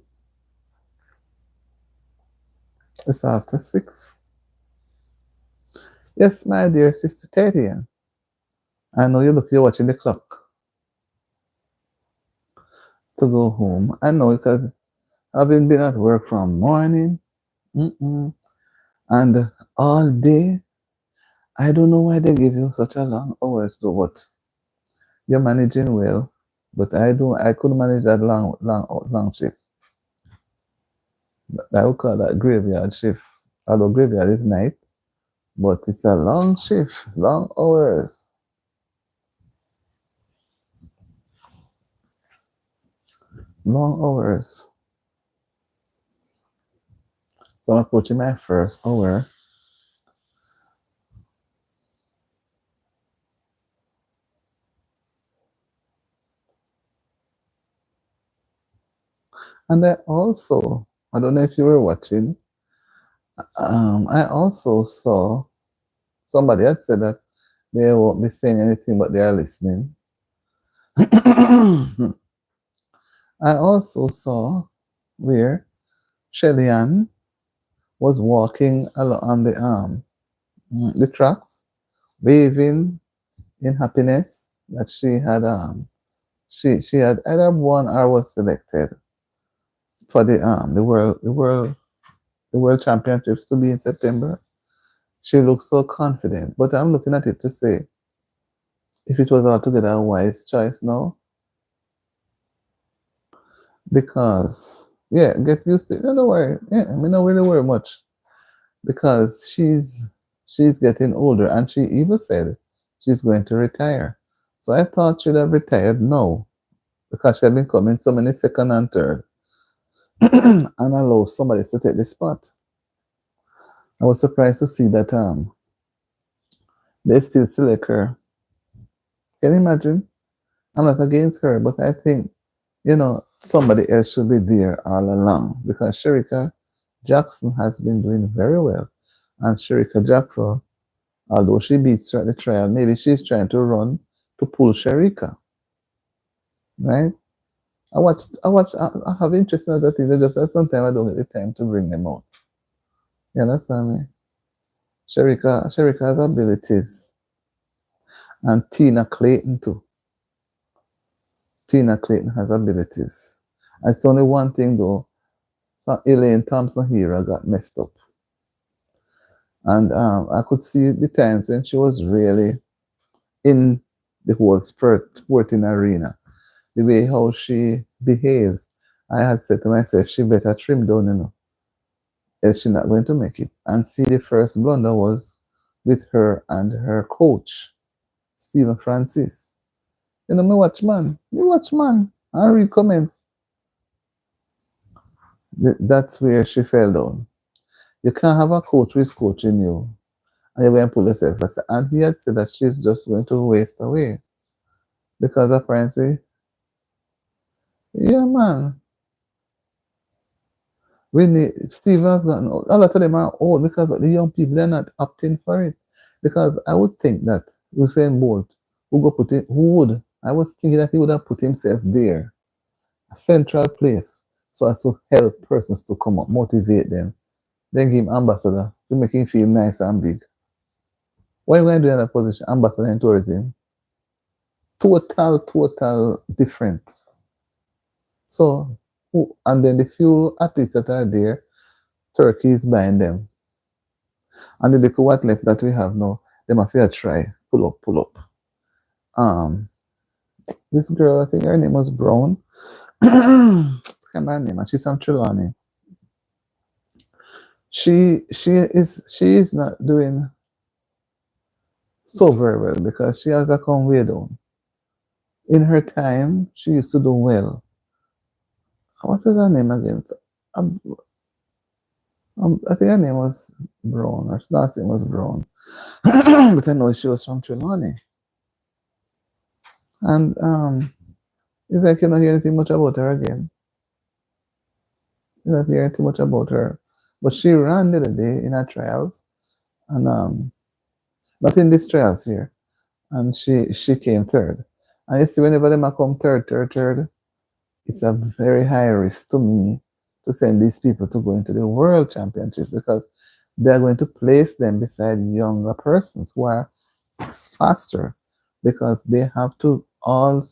It's after 6. Yes, my dear sister Tatian. I know you're watching the clock to go home. I know because I've been at work from morning. Mm-mm. And all day. I don't know why they give you such a long hours though, but you're managing well. But I couldn't manage that long shift. I would call that graveyard shift. Although graveyard is night, but it's a long shift, long hours. Long hours. So I'm approaching my first hour. And I don't know if you were watching, I also saw somebody had said that they won't be saying anything, but they are listening. I also saw where Shelly Ann was walking along on the tracks, waving in happiness that she had either won or was selected for the world championships to be in September. She looked so confident, but I'm looking at it to say if it was altogether a wise choice, no, because yeah, get used to it. No, don't worry. Yeah, I mean, not really worry much because she's getting older, and she even said she's going to retire. So I thought she'd have retired now because she had been coming so many second and third and allow somebody to take the spot. I was surprised to see that they still select her. Can you imagine? I'm not against her, but I think somebody else should be there all along because Sherika Jackson has been doing very well. And Sherika Jackson, although she beats her at the trial, maybe she's trying to run to pull Sherika, right? I have interest in other things. Just that sometimes I don't get the time to bring them out. You understand me? Sherika has abilities. And Tina Clayton too. Tina Clayton has abilities. It's only one thing though. Elaine Thompson Hera got messed up. And I could see the times when she was really in the whole sporting arena. The way how she behaves. I had said to myself, she better trim down, else she's not going to make it. And see, the first blunder was with her and her coach, Stephen Francis. Me watch man. I read comments. That's where she fell down. You can't have a coach who is coaching you and you're going to pull yourself aside. And he had said that she's just going to waste away. Because apparently, yeah, man. Really, Stevens gotten old. A lot of them are old because the young people, they're not opting for it. Because I would think that Usain Bolt, who would, I was thinking that he would have put himself there, a central place, so as to help persons to come up, motivate them, then give him ambassador to make him feel nice and big. What are you going to do in that position? Ambassador in tourism. Total different. So, and then the few athletes that are there, Turkey is buying them. And then the what left that we have now, them have to try. Pull up. Um, this girl, I think her name was Brown. Can't remember her name, and she's from Trelawney. She is not doing so very well because she has a come way down. In her time, she used to do well. What was her name again? Um, I think her name was Brown, or last name was Brown. But I know she was from Trelawney. And it's like you don't hear anything much about her again. You don't hear too much about her. But she ran the other day in her trials, and not in these trials here. And she came third. And you see, whenever them a come third, it's a very high risk to me to send these people to go into the world championship because they're going to place them beside younger persons who are faster because they have to all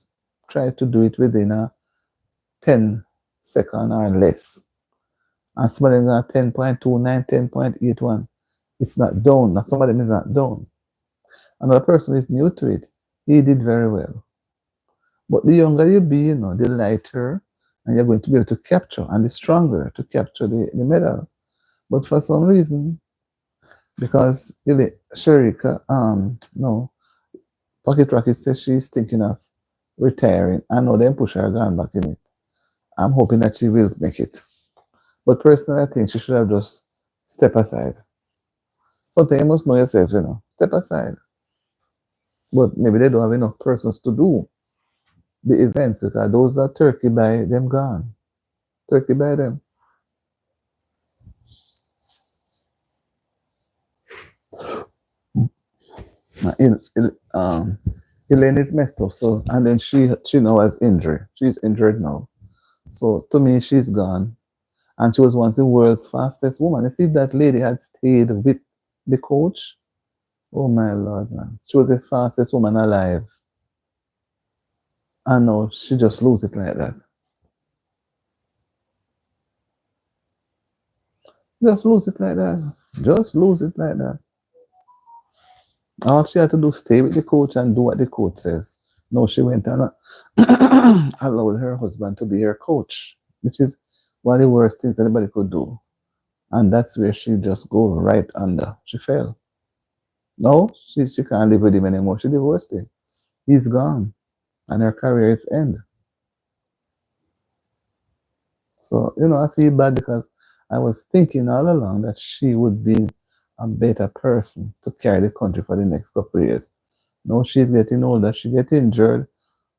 try to do it within a 10 second or less. And some of them got 10.29, 10.81. It's not down. Now some of them is not down. Another person is new to it. He did very well. But the younger you be, the lighter, and you're going to be able to capture, and the stronger to capture the medal. But for some reason, because Sharika, no, Pocket Rocket says she's thinking of retiring. I know them push her gone back in it. I'm hoping that she will make it. But personally, I think she should have just step aside. Something you must know yourself, step aside. But maybe they don't have enough persons to do the events because those are Turkey by them gone. Turkey by them. Elaine is messed up, so and then she now has injury. She's injured now. So to me, she's gone. And she was once the world's fastest woman. You see if that lady had stayed with the coach. Oh my lord, man. She was the fastest woman alive. And now she just lose it like that. Just lose it like that. Just lose it like that. All she had to do stay with the coach and do what the coach says. No, she went and allowed her husband to be her coach, which is one of the worst things anybody could do. And that's where she just go right under. She fell. No, she can't live with him anymore. She divorced him. He's gone. And her career is end. So, I feel bad because I was thinking all along that she would be a better person to carry the country for the next couple of years. No, she's getting older. She get injured.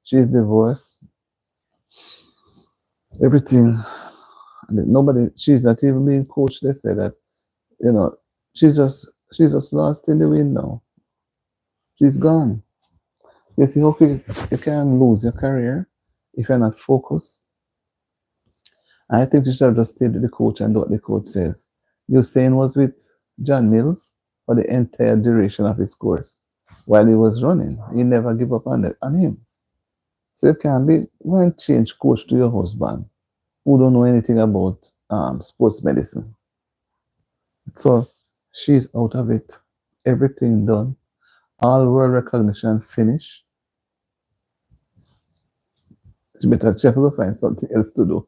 She's divorced. Everything. Nobody. She's not even being coached. They say that you know she's just lost in the wind now. She's gone. You see how quick you can lose your career if you're not focused. I think you should have just stayed with the coach and do what the coach says. Usain was with John Mills for the entire duration of his course while he was running. He never give up on him. So you can't be going to change coach to your husband who don't know anything about sports medicine. So she's out of it. Everything done. All world recognition finished. She have to find something else to do.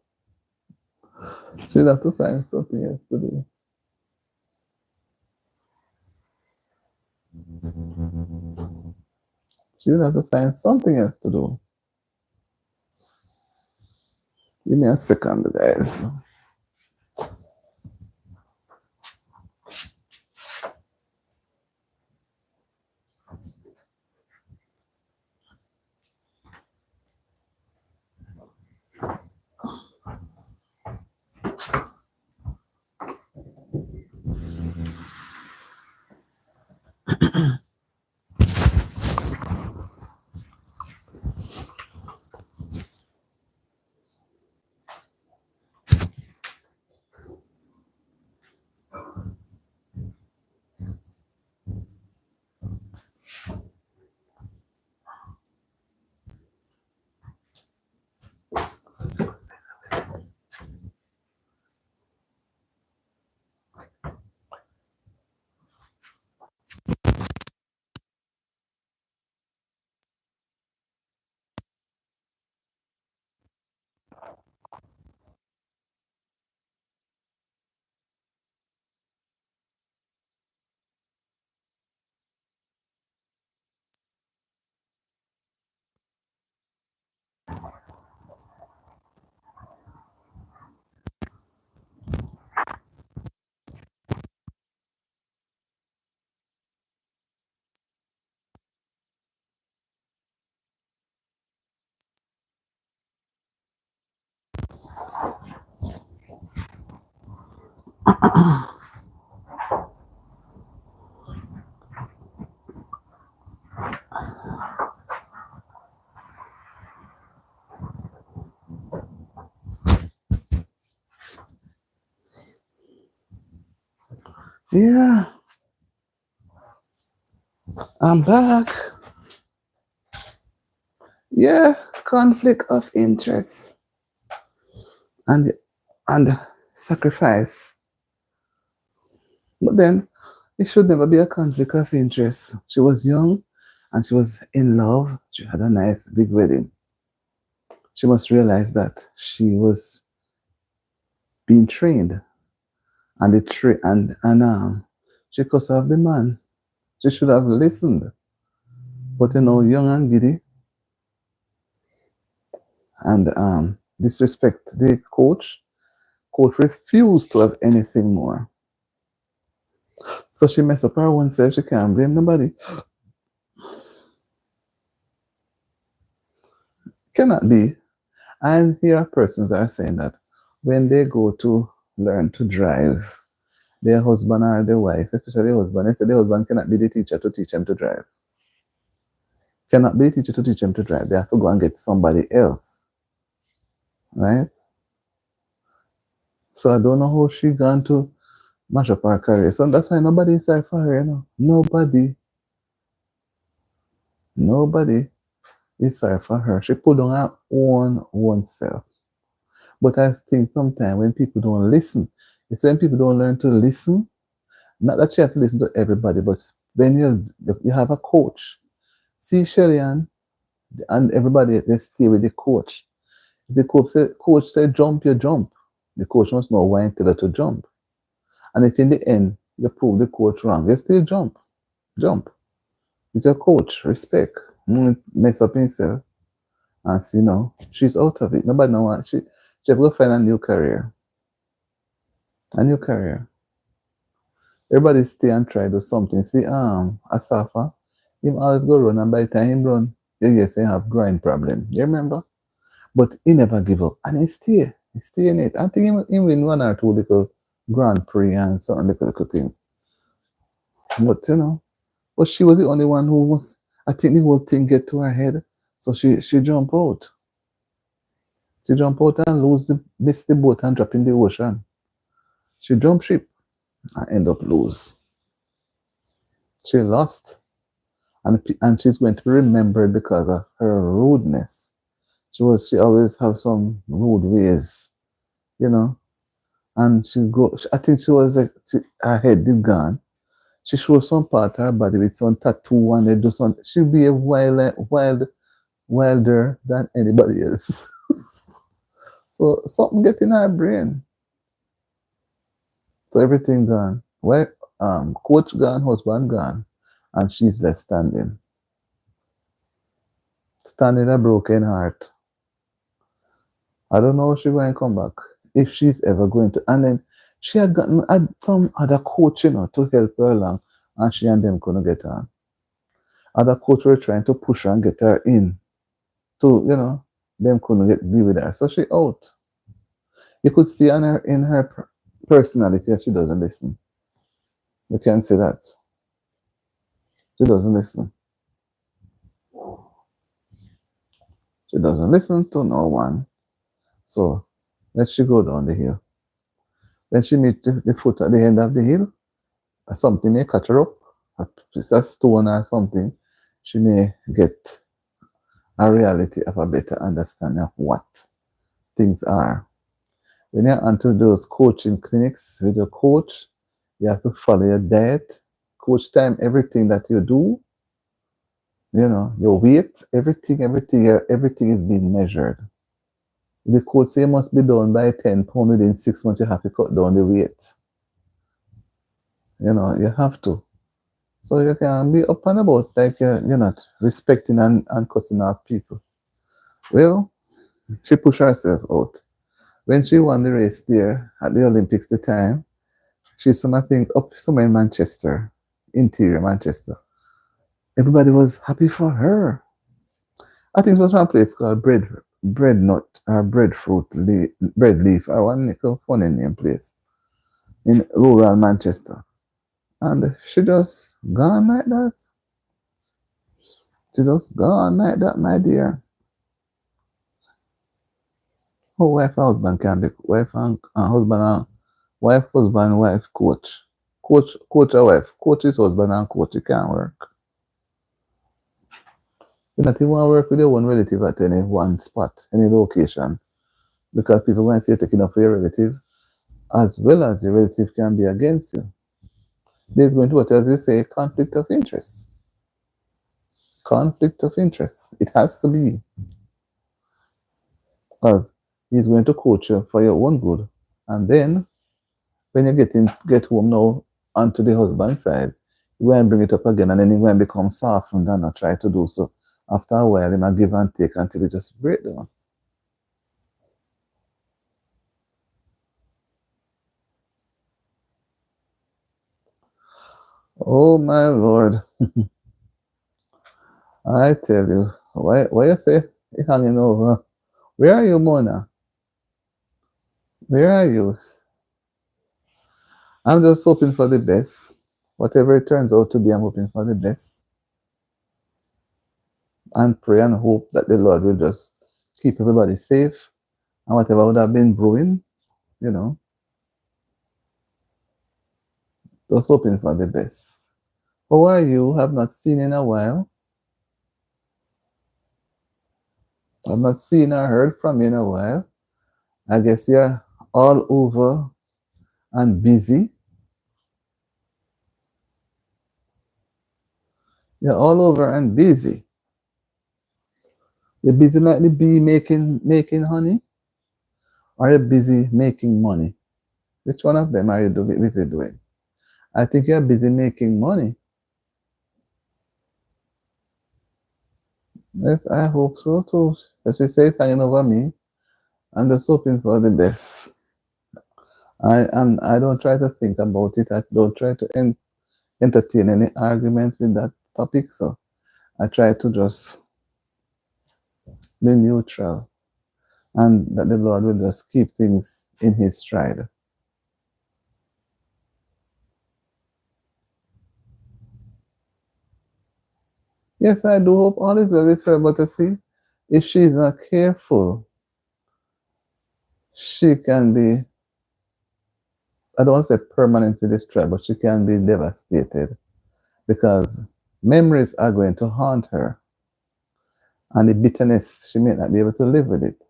She'll have to find something else to do. She'll have to find something else to do. Give me a second, guys. Yeah, I'm back. Yeah, conflict of interest and and sacrifice. But then it should never be a conflict of interest. She was young and she was in love. She had a nice big wedding. She must realize that she was being trained and she cussed off the man. She should have listened. But young and giddy and disrespect the coach. Coach refused to have anything more. So she messed up her own self. She can't blame nobody. Cannot be. And here are persons are saying that when they go to learn to drive, their husband or their wife, especially the husband, they say the husband cannot be the teacher to teach them to drive. Cannot be the teacher to teach them to drive. They have to go and get somebody else. Right? So I don't know how she gone to mash up her career. So that's why nobody is sorry for her, Nobody. Nobody is sorry for her. She put on her own self. But I think sometimes when people don't listen, it's when people don't learn to listen. Not that you have to listen to everybody, but when you have a coach, see Shelly and everybody they stay with the coach. If the coach said jump, you jump. The coach must know why and tell her to jump. And if in the end you prove the coach wrong, you still jump. Jump. It's your coach. Respect. Mess up himself. And see, she's out of it. Nobody know what she will find a new career. A new career. Everybody stay and try do something. See, Asafa, him always go run, and by the time him run, you say have grind problem. You remember? But he never give up, and he stay. He stay in it. I think he win one or two little Grand Prix and certain little things. But but she was the only one who was. I think the whole thing get to her head, so she jump out. She jump out and miss the boat and drop in the ocean. She jump ship and end up lose. She lost. And she's going to be remembered because of her rudeness. She always have some rude ways, you know. And I think she was like her head is gone. She shows some part of her body with some tattoo and they do some. She'll be a wilder than anybody else. So something get in her brain. So everything gone. Well, coach gone, husband gone, and she's left standing. Standing a broken heart. I don't know if she's going to come back. If she's ever going to. And then she had some other coach, to help her along. And she and them couldn't get on. Other coach were trying to push her and get her in. Them couldn't deal with her. So she out. You could see in her personality that she doesn't listen. You can see that. She doesn't listen. She doesn't listen to no one. So let she go down the hill. When she meets the foot at the end of the hill, something may catch her up. It's a stone or something. She may get a reality of a better understanding of what things are. When you're onto those coaching clinics with your coach, you have to follow your diet, coach time, everything that you do, your weight, everything is being measured. The coach say must be done by 10 pounds within 6 months, you have to cut down the weight. You have to. So you can be up and about like you're not respecting and cussing out people. Well, she pushed herself out. When she won the race there at the Olympics the time, she's I think up somewhere in Manchester, interior Manchester. Everybody was happy for her. I think it was one place called Bread Nut or Breadfruit Bread Leaf or one little funny name place. in rural Manchester. And she just gone like that. She just gone like that, my dear. Oh, wife and husband can be wife and husband and wife, husband, wife, coach. Coach a wife. Coach is husband and coach. It can't work. You not even want to work with your one relative at any one spot, any location. Because people when say you're taking up for your relative, as well as your relative can be against you. There's going to what as you say, conflict of interest. Conflict of interest. It has to be. Because he's going to coach you for your own good. And then when you get home now onto the husband side, you go and bring it up again and then you go and become softened and not try to do so. After a while, you might give and take until it just break down. Oh my Lord. I tell you, why you say you hanging over? Where are you, Mona? Where are you? I'm just hoping for the best. Whatever it turns out to be, I'm hoping for the best. And pray and hope that the Lord will just keep everybody safe and whatever would have been brewing, you know, just hoping for the best. How are you? Have not seen in a while. I've not seen or heard from you in a while. I guess you're all over and busy. You're all over and busy. You're busy like the bee making honey, or you're busy making money. Which one of them are you busy doing? I think you're busy making money. Yes, I hope so too. As we say, it's hanging over me. I'm just hoping for the best. I don't try to think about it. I don't try to entertain any argument with that topic. So I try to just be neutral, and that the Lord will just keep things in His stride. Yes, I do hope all is well with her, but to see if she's not careful, she can be, I don't want to say permanently destroyed, but she can be devastated because memories are going to haunt her. And the bitterness, she may not be able to live with it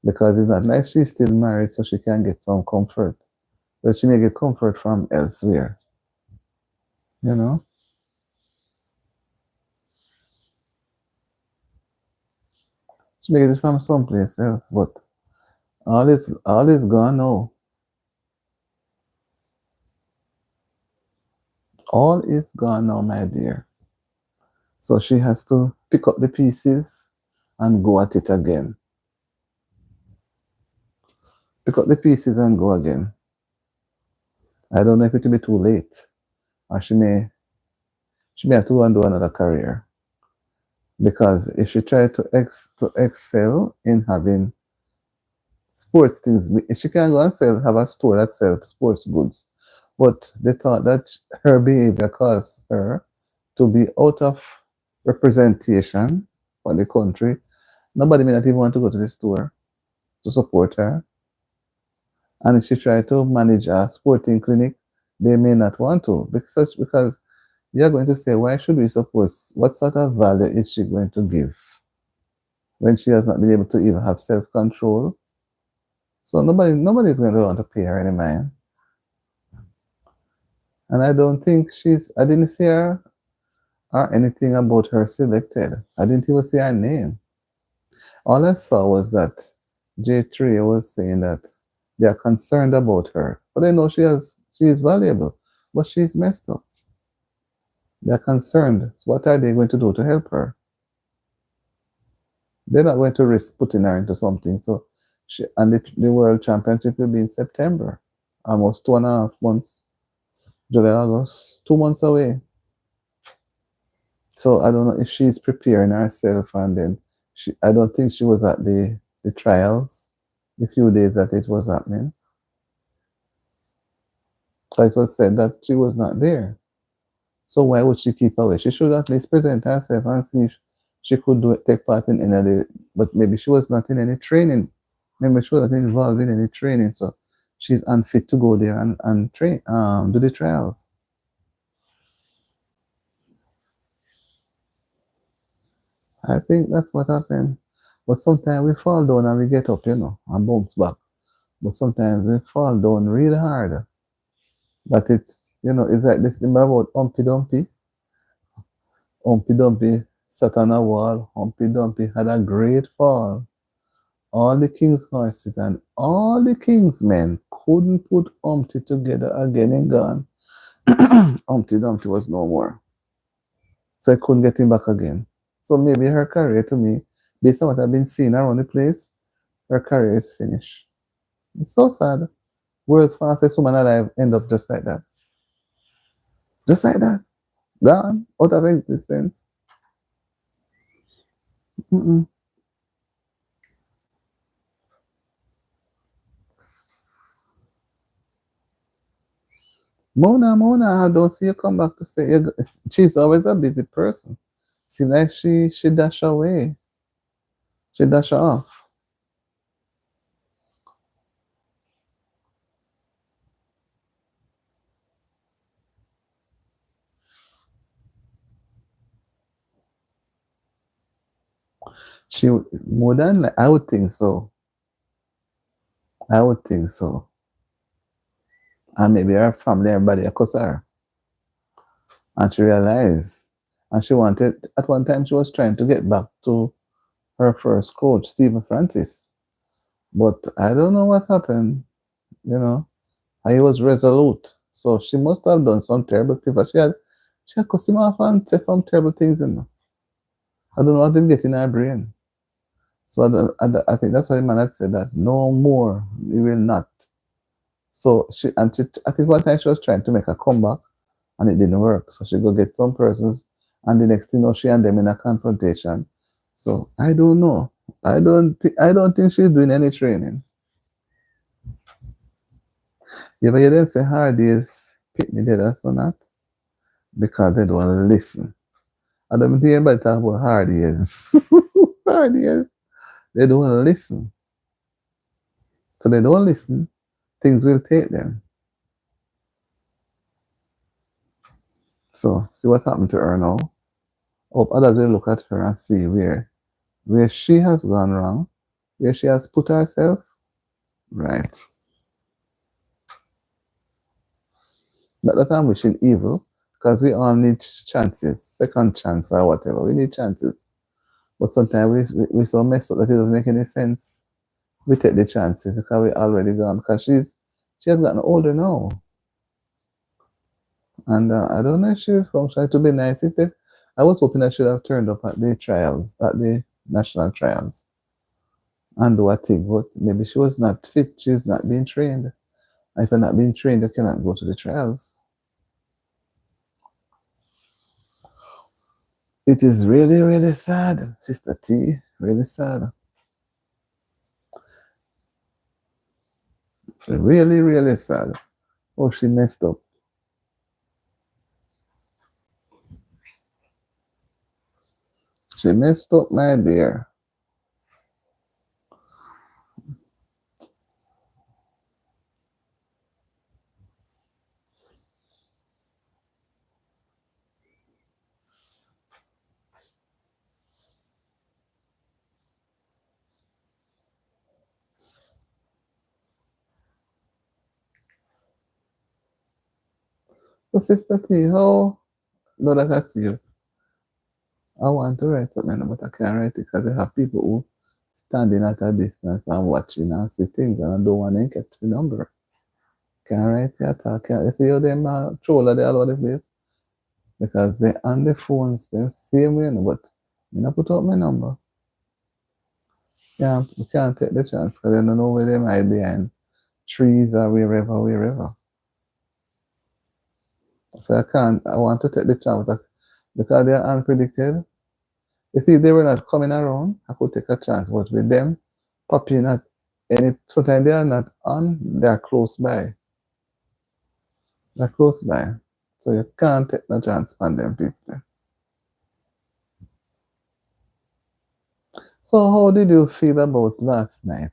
because it's not like she's still married, so she can get some comfort. But she may get comfort from elsewhere, you know? She may get it from someplace else, but all is gone now. All is gone now, my dear. So she has to pick up the pieces and go at it again. Pick up the pieces and go again. I don't know if it will be too late, or she may have to go and do another career. Because if she tried to excel in having sports things, if she can go and have a store that sells sports goods, but they thought that her behavior caused her to be out of representation for the country. Nobody may not even want to go to the store to support her. And if she tried to manage a sporting clinic, they may not want to because you're going to say, why should we support? What sort of value is she going to give when she has not been able to even have self-control? So nobody's going to want to pay her any mind. And I don't think I didn't see her or anything about her selected. I didn't even see her name. All I saw was that J3 was saying that they are concerned about her. But they know she is valuable, but she's messed up. They're concerned. So what are they going to do to help her? They're not going to risk putting her into something. So the World Championship will be in September, almost 2.5 months, July, August, 2 months away. So I don't know if she's preparing herself, and then I don't think she was at the trials the few days that it was happening. So it was said that she was not there. So why would she keep away? She should at least present herself and see if she could take part in any of the. But maybe she was not in any training. Maybe she was not involved in any training, so she's unfit to go there and train, do the trials. I think that's what happened. But sometimes we fall down and we get up, and bounce back. But sometimes we fall down real hard. But it's like this thing about Humpy Dumpy. Humpy Dumpy sat on a wall. Humpy Dumpy had a great fall. All the king's horses and all the king's men couldn't put Humpty together again and gone. Humpty Dumpty was no more. So I couldn't get him back again. So maybe her career to me, based on what I've been seeing around the place, her career is finished. It's so sad. World's fastest woman alive end up just like that. Just like that. Gone. Out of existence. Mm-mm. Mona, I don't see you come back to say she's always a busy person. Seems like she dash away. She dash off. She more than like, I would think so. I would think so. And maybe her family, everybody accuse her. And she realized. And she wanted at one time she was trying to get back to her first coach, Stephen Francis. But I don't know what happened, you know. And he was resolute. So she must have done some terrible thing. But she had cussed him off and said some terrible things, I don't know what did get in her brain. So I think that's why the man had said that no more, you will not. So I think one time she was trying to make a comeback and it didn't work. So she go get some persons and the next thing you know, she and them in a confrontation. So I don't know. I don't think she's doing any training. You ever hear them say hard days pick me dead or so not? Because they don't listen. I don't hear anybody talk about hard years. Hard years. They don't listen. So they don't listen, things will take them. So see what happened to her now. Hope others will look at her and see where she has gone wrong, where she has put herself. Right. Not that I'm wishing evil, because we all need chances, second chance or whatever. We need chances. But sometimes we so messed up that it doesn't make any sense. We take the chances because we already gone. Because she has gotten older now. And I don't know if she functioned to be nice. I was hoping I should have turned up at the trials, at the national trials, and do a thing. But maybe she was not fit. She was not being trained. If you're not being trained, you cannot go to the trials. It is really, really sad, Sister T. Really sad. Really, really sad. Oh, she messed up. She messed up, my dear. So, Sister T, how? No, that's you. I want to write something, but I can't write it because I have people who standing at a distance and watching and see things, and I don't want to get the number. Can't write it at all. Can't you see how them troller they all over the place? Because they on the phones, they same way, but I not put up my number. Yeah, we can't take the chance because I don't know where they might be behind trees or wherever. So I want to take the chance because they're unpredicted. You see, if they were not coming around, I could take a chance. But with them popping at sometimes they are not on, they are close by. They're close by. So you can't take no chance on them people. So how did you feel about last night?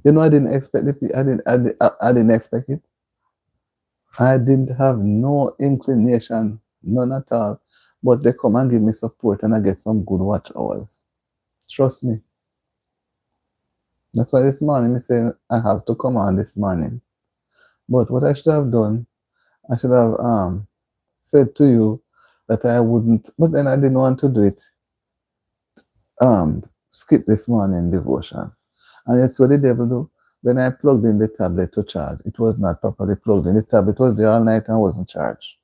You know, I didn't expect I didn't expect it. I didn't have no inclination, none at all. But they come and give me support and I get some good watch hours. Trust me. That's why this morning I say I have to come on this morning. But what I should have done, I should have said to you that I wouldn't, but then I didn't want to do it. Skip this morning devotion. And that's what the devil do. When I plugged in the tablet to charge, it was not properly plugged in. The tablet was there all night and wasn't charged.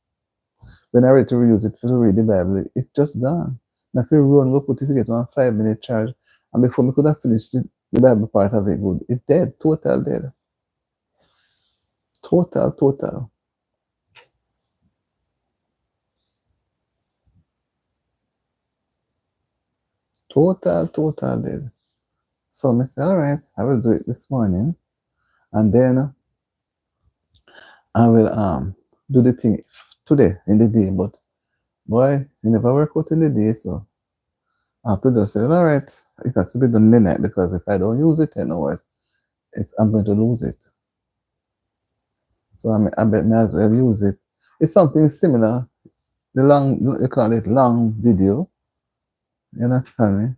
When I ready to reuse it to read the Bible, it's just gone. Now if you run, go put it, get on 5 minute charge, and before me could have finished the Bible part of it good, it dead, total dead. Total, total. Total, total dead. So I said, all right, I will do it this morning, and then I will do the thing today in the day. But boy, it never work out in the day, so I have to just say, all right, it has to be done in the night because if I don't use it 10 hours, I'm going to lose it. So I bet me as well use it. It's something similar. The long, you call it long video. You understand me?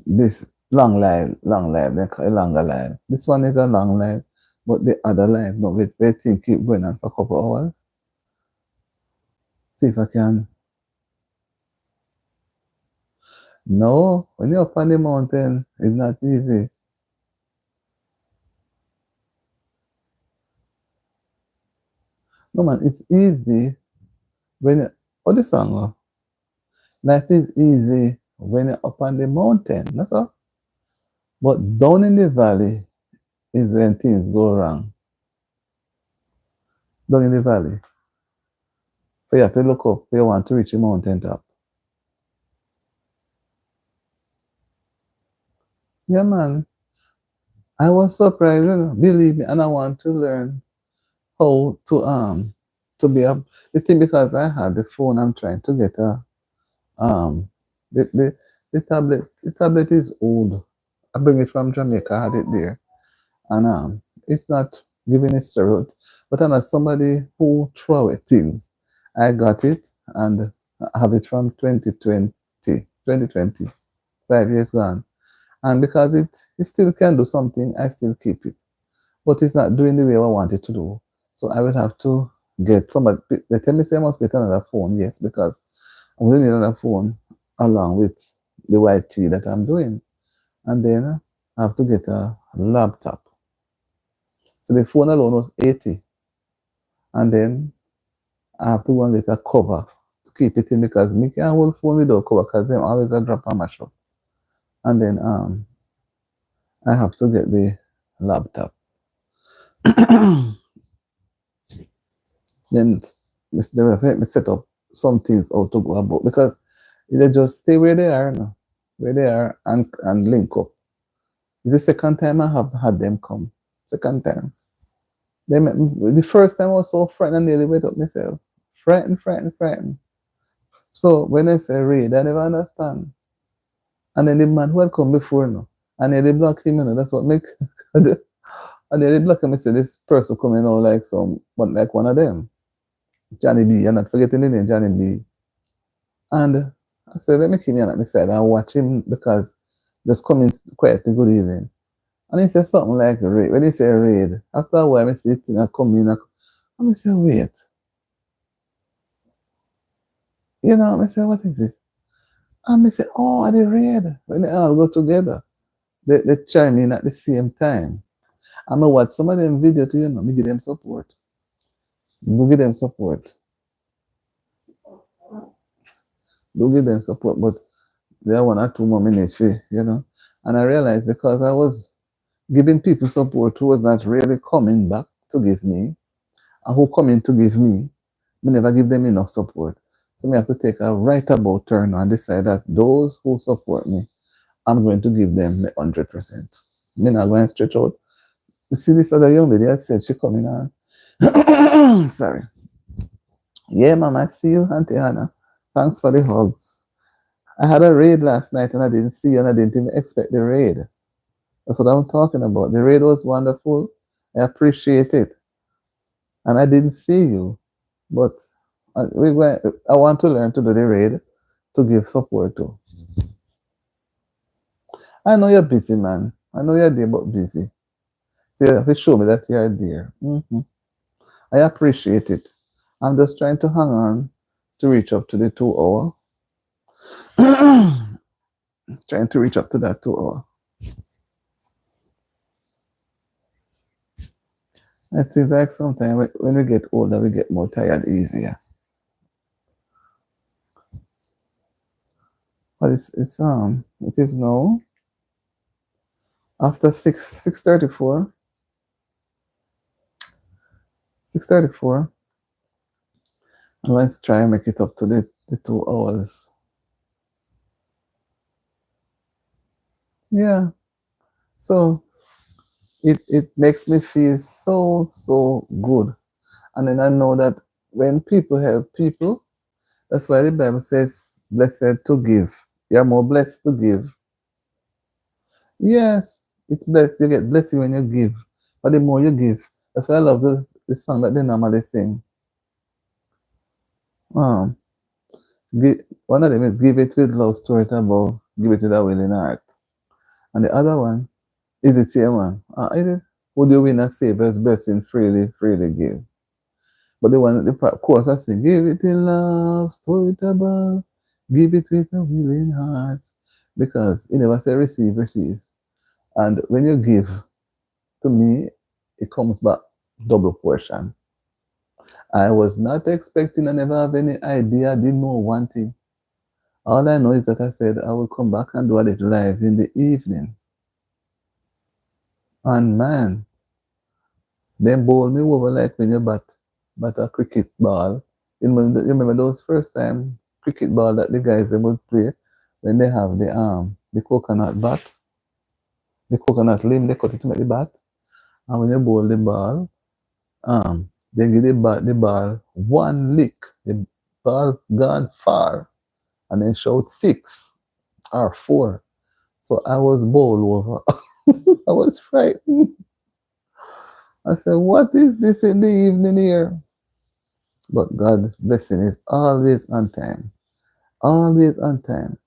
This long live, they call it longer live. This one is a long live, but the other live, no, wait thing keep going on for a couple hours. See if I can. No, when you're up on the mountain, it's not easy. No man, it's easy when you, oh the song, life is easy when you're up on the mountain, that's all. But down in the valley is when things go wrong. Down in the valley. So you have to look up, you want to reach the mountain top. Yeah man, I was surprised, you know, believe me, and I want to learn how to be a the thing because I had the phone I'm trying to get a um the the, the tablet is old. I bring it from Jamaica, I had it there. And it's not giving a service. But I'm not somebody who throw away things. I got it and I have it from 2020, 5 years gone. And because it still can do something, I still keep it. But it's not doing the way I want it to do. So I will have to get somebody. They tell me say I must get another phone, yes, because I'm going to need another phone along with the YT that I'm doing. And then I have to get a laptop. So the phone alone was 80. And then I have to go and get a cover to keep it in because me can't hold phone without cover because them always a drop and mash up. And then I have to get the laptop. Then they will help me set up some things how to go about because they just stay where they are now, where they are and link up. It's the second time I have had them come. Second time. The first time I was so frightened and nearly went up myself. Frightened, frightened, frightened. So when I say raid, I never understand. And then the man who had come before now, and then they block him, you know, that's what make and then they block him and say this person coming out like like one of them. Johnny B, you're not forgetting the name, Johnny B. And I said, let me keep me on my side and watch him because just coming quietly, good evening. And he said something like raid. When he said raid, after a while I see the thing I come in and I say, wait. You know, I say, what is it? And I say, oh, the raid. When they all go together. They chime in at the same time. I'm gonna watch some of them video to you know, me give them support. Do give them support. Do give them support, but there are 1 or 2 more minutes, you know. And I realized because I was giving people support who was not really coming back to give me, and who coming to give me, me never give them enough support. So me have to take a right about turn and decide that those who support me, I'm going to give them 100%. Me not going to stretch out. You see this other young lady, I said she coming on. Sorry. Yeah, mom, I see you, Auntie Hannah. Thanks for the hugs. I had a raid last night and I didn't see you and I didn't even expect the raid. That's what I'm talking about. The raid was wonderful. I appreciate it. And I didn't see you. But I want to learn to do the raid to give support to. I know you're busy, man. I know you're there, but busy. So you have to show me that you're there. I appreciate it. I'm just trying to hang on to reach up to the 2 hour. Trying to reach up to that 2 hour. It seems like sometimes when we get older, we get more tired easier. But it is now after 6:34. 6:34. And let's try and make it up to the 2 hours. Yeah. So it makes me feel so good. And then I know that when people help people, that's why the Bible says, blessed to give. You're more blessed to give. Yes, it's blessed. You get blessing when you give. But the more you give, that's why I love the song that they normally sing. Um, one of them is give it with love, store it above, give it with a willing heart. And the other one is the same one. Is it? Would you win a Savior's blessing freely give? But the chorus I sing, give it in love, store it above, give it with a willing heart. Because it never say receive. And when you give, to me, it comes back double portion. I was not expecting, I never have any idea, I didn't know one thing. All I know is that I said I will come back and do a little live in the evening. And man, they bowl me over like when you bat a cricket ball. You remember those first time cricket ball that the guys they would play when they have the coconut bat, the coconut limb, they cut it to make the bat. And when you bowl the ball, they give the ball one lick, the ball gone far, and then shout 6 or 4. So I was bowled over. I was frightened. I said, what is this in the evening here? But God's blessing is always on time. Always on time.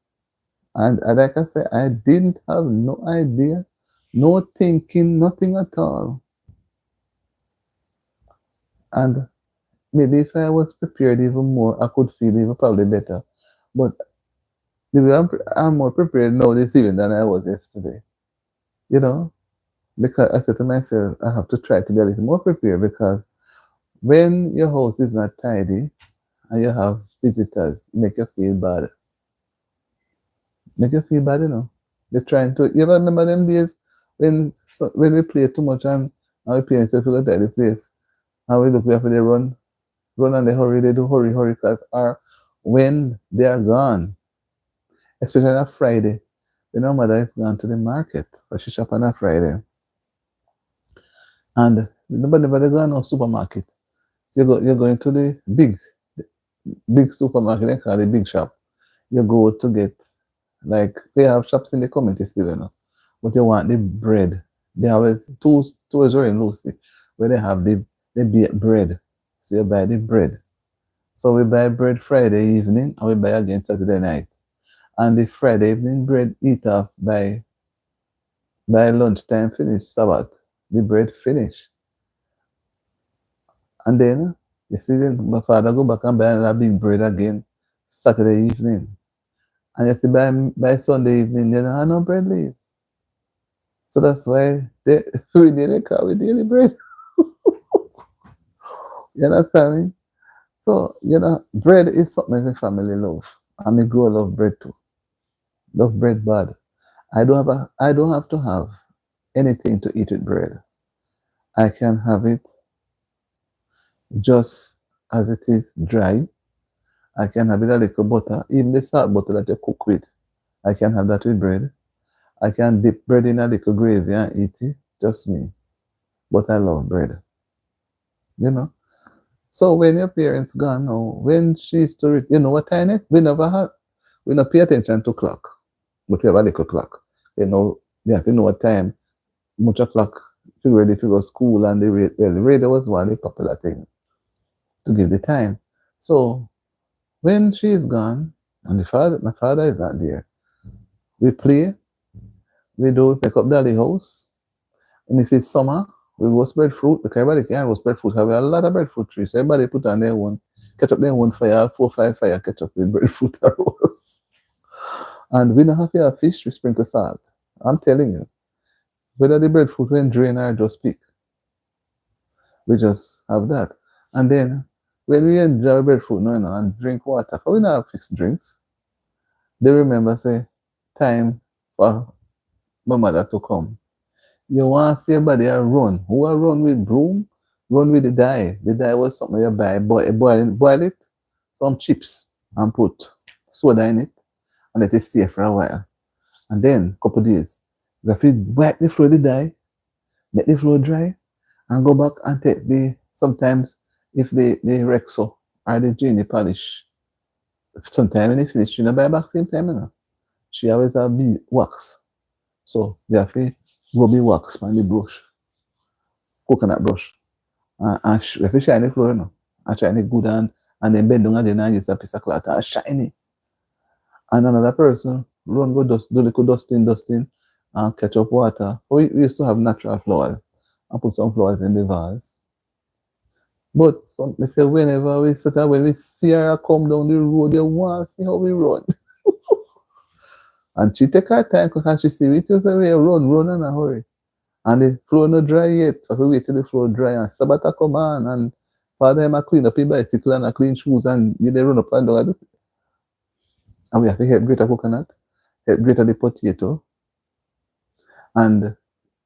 And like I said, I didn't have no idea, no thinking, nothing at all. And maybe if I was prepared even more, I could feel even probably better. But the way I'm more prepared now this evening than I was yesterday. You know? Because I said to myself, I have to try to be a little more prepared because when your house is not tidy and you have visitors, make you feel bad. Make you feel bad, you know. You're trying to. You ever remember them days when we play too much and our parents say, forget that the place and we look after they run and they hurry, they do hurry, because or when they are gone, especially on a Friday, when our mother is gone to the market, or she shop on a Friday, and nobody go no supermarket. So you're going to the big supermarket, they call it big shop. You go to get like they have shops in the community still, you know. But you want the bread. They have two stores very loosely where they have the bread. So you buy the bread. So we buy bread Friday evening and we buy again Saturday night. And the Friday evening bread eat off by lunchtime finish Sabbath. The bread finish. And then you see then my father go back and buy another big bread again Saturday evening. And you see by Sunday evening, you don't have no bread leave. So that's why we daily call we daily bread. You understand me? So, bread is something my family love. And me grow love bread too. Love bread bad. I don't have to have anything to eat with bread. I can have it just as it is dry. I can have it a little butter, even the salt butter that you cook with. I can have that with bread. I can dip bread in a little gravy and eat it. Just me. but I love bread. You know. So when your parents gone now, when she's to, you know what time it? We never had, we not pay attention to clock, but we have a little clock. You know, we have to know what time, much o'clock to ready to go to school, and the radio was one of the popular things to give the time. So when she's gone, and my father is not there, we play, we do make up daddy house, and if it's summer, we roast breadfruit because everybody can roast breadfruit. Have a lot of breadfruit trees. So everybody put on their own, catch up their own fire, 4 5 fire, catch up with breadfruit and roast. And we don't have to have fish, we sprinkle salt. I'm telling you, whether the breadfruit when drain or just pick, we just have that. And then when we enjoy breadfruit, and drink water, for we not have fixed drinks, they remember say time for my mother to come. You want to see everybody a run. Who a run with broom? Run with the dye. The dye was something you buy, boil it, some chips, and put soda in it, and let it stay for a while. And then, couple days, you have to wipe the floor with the dye, make the floor dry, and go back and take sometimes, if the Rexo or the Genie polish, sometimes when they finish, you know, buy back same time, She always have wax. So, you have to rub the wax on the brush, coconut brush. And if you shine the floor, and shine it good, and then bend down again and use a piece of cloth and shine it. And another person run go do little dusting, and catch up water. We used to have natural flowers and put some flowers in the vase. But some, they say whenever we sit there, when we see her come down the road, you want to see how we run. And she take her time because she see it, you say, we run in a hurry. And the floor not dry yet. I have to wait till the floor dry, and Sabata come on, and father him a clean up his bicycle and a clean shoes, and you they run up and down. And we have to help greater coconut, help greater the potato, and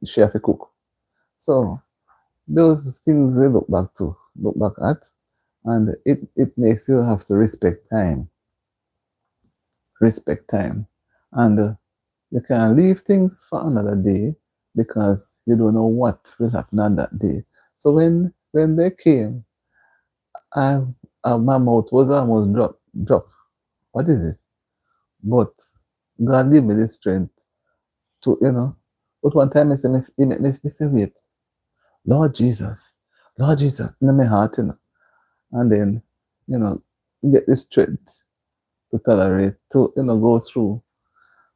she have to cook. So those things we look back at, and it makes you have to respect time, and you can leave things for another day because you don't know what will happen on that day. So when they came, I, my mouth was almost drop. What is this? But God gave me the strength to, But one time he made me say, wait, Lord Jesus, Lord Jesus, in my heart, And then, you get the strength to tolerate, to, go through.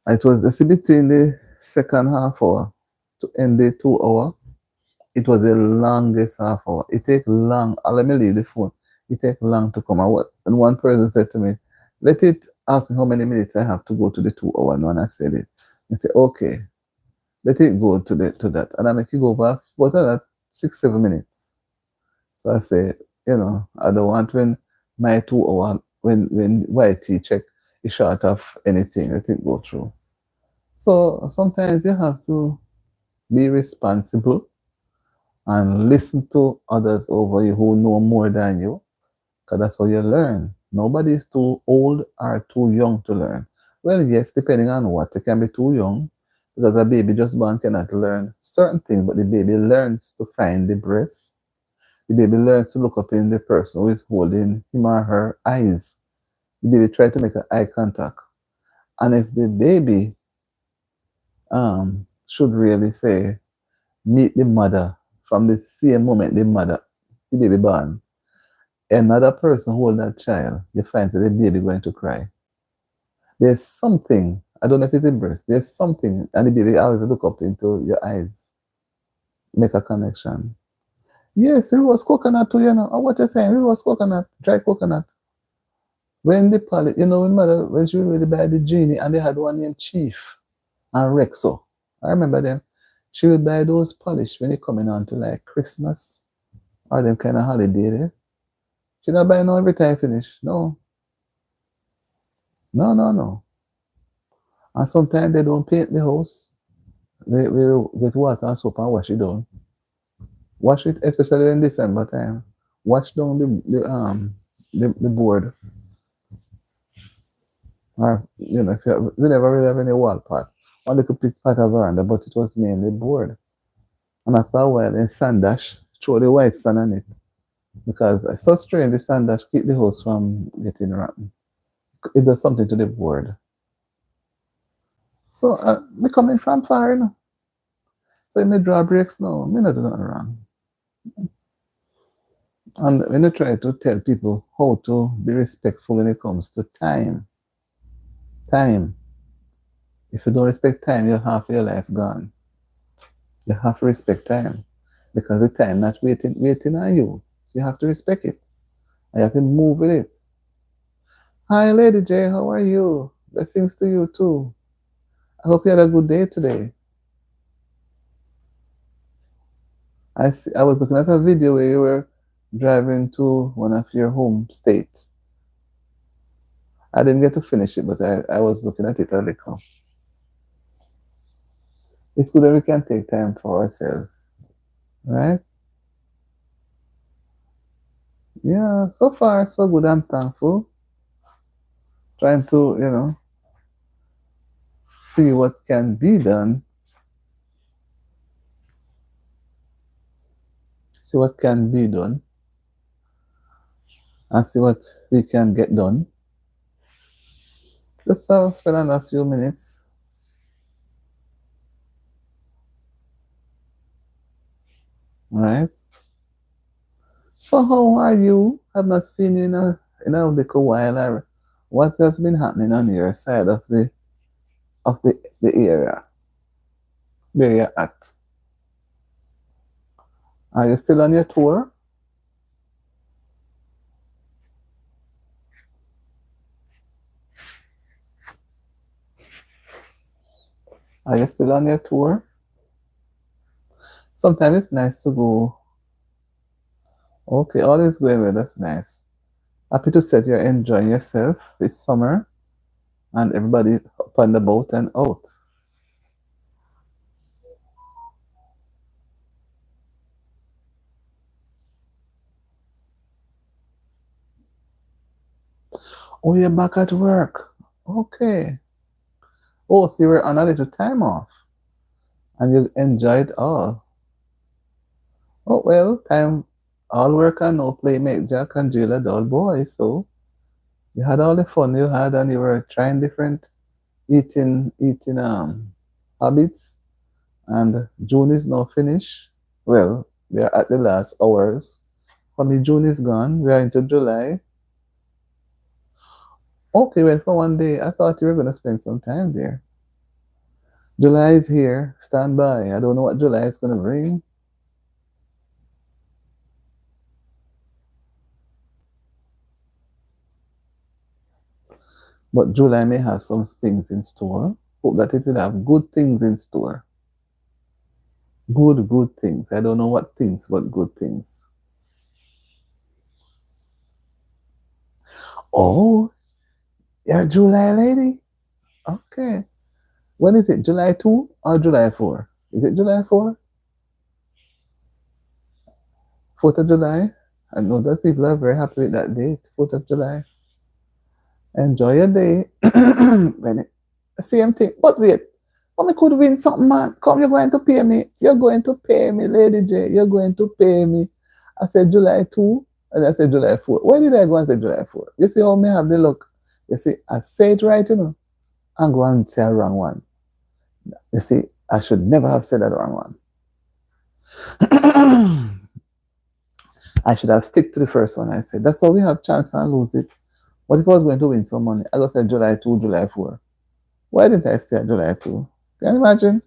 And it was between the second half hour to end the 2 hour. It was the longest half hour. It take long. Let me leave the phone. It take long to come out. And one person said to me, let it ask me how many minutes I have to go to the 2 hour. No, and I said it. I said, okay, let it go to that. And I make it go back, but that 6 7 minutes. So I say, I don't want when my 2 hour, when YT check is short of anything, let it go through. So sometimes you have to be responsible and listen to others over you who know more than you, because that's how you learn. Nobody is too old or too young to learn. Well, yes, depending on what. You can be too young because a baby just born cannot learn certain things, but the baby learns to find the breast. The baby learns to look up in the person who is holding him or her eyes. The baby try to make an eye contact. And if the baby should really say, meet the mother from the same moment the baby born, another person hold that child, you find that the baby going to cry. There's something, I don't know if it's a breast, there's something, and the baby always look up into your eyes, make a connection. Yes, it was coconut too, Oh, what you saying? It was coconut, dry coconut. When the pallet, when mother, when she really buy the genie, and they had one named Chief and Rexo. I remember them. She would buy those polish when they coming on to like Christmas or them kind of holiday there. She not buy no every time finish. No. No, no, no. And sometimes they don't paint the house. They get water and soap and wash it down. Wash it, especially in December time. Wash down the board. Or, if we never really have any wall part. One little bit part of veranda, but it was mainly board. And after a while, then sandash, throw the white sand on it. Because it's so strange, the sandash keep the house from getting rotten. It does something to the board. So, me coming from far, you know. So, me draw breaks now. Me not do nothing wrong. And when I try to tell people how to be respectful when it comes to time, time. If you don't respect time, you'll half your life gone. You have to respect time because the time not waiting on you. So you have to respect it. And you have to move with it. Hi, Lady J. How are you? Blessings to you too. I hope you had a good day today. I was looking at a video where you were driving to one of your home states. I didn't get to finish it, but I was looking at it a little. It's good that we can take time for ourselves, right? Yeah, so far so good. I'm thankful. Trying to, see what can be done. See what can be done. And see what we can get done. Just spend a few minutes. Right? So how are you? I've not seen you in a little while. What has been happening on your side of the area where you're at? Are you still on your tour? Are you still on your tour? Sometimes it's nice to go. Okay, all is going well. That's nice. Happy to say you're enjoying yourself this summer and everybody up on the boat and out. Oh, you're back at work. Okay. Oh, so you were on a little time off and you enjoyed all. Oh, well, time, all work and no play make Jack and Jill a dull boy. So you had all the fun you had and you were trying different eating habits. And June is now finished. Well, we are at the last hours. For me, June is gone. We are into July. Okay, well, for one day, I thought you were going to spend some time there. July is here. Stand by. I don't know what July is going to bring. But July may have some things in store. Hope that it will have good things in store. Good things. I don't know what things, but good things. Oh, you're a July lady? Okay. When is it? July 2 or July 4? Is it July 4? 4th of July? I know that people are very happy with that date, 4th of July. Enjoy your day. When it, same thing. But wait, but me could win something, man. Come, you're going to pay me. You're going to pay me, Lady J. You're going to pay me. I said July 2, and I said July 4. Why did I go and say July 4? You see how me have the luck? You see, I say it right, and go and say a wrong one. You see, I should never have said that wrong one. I should have stick to the first one I said. That's how we have chance and lose it. What if I was going to win some money? I just said July 2, July 4. Why didn't I stay at July 2? Can you imagine?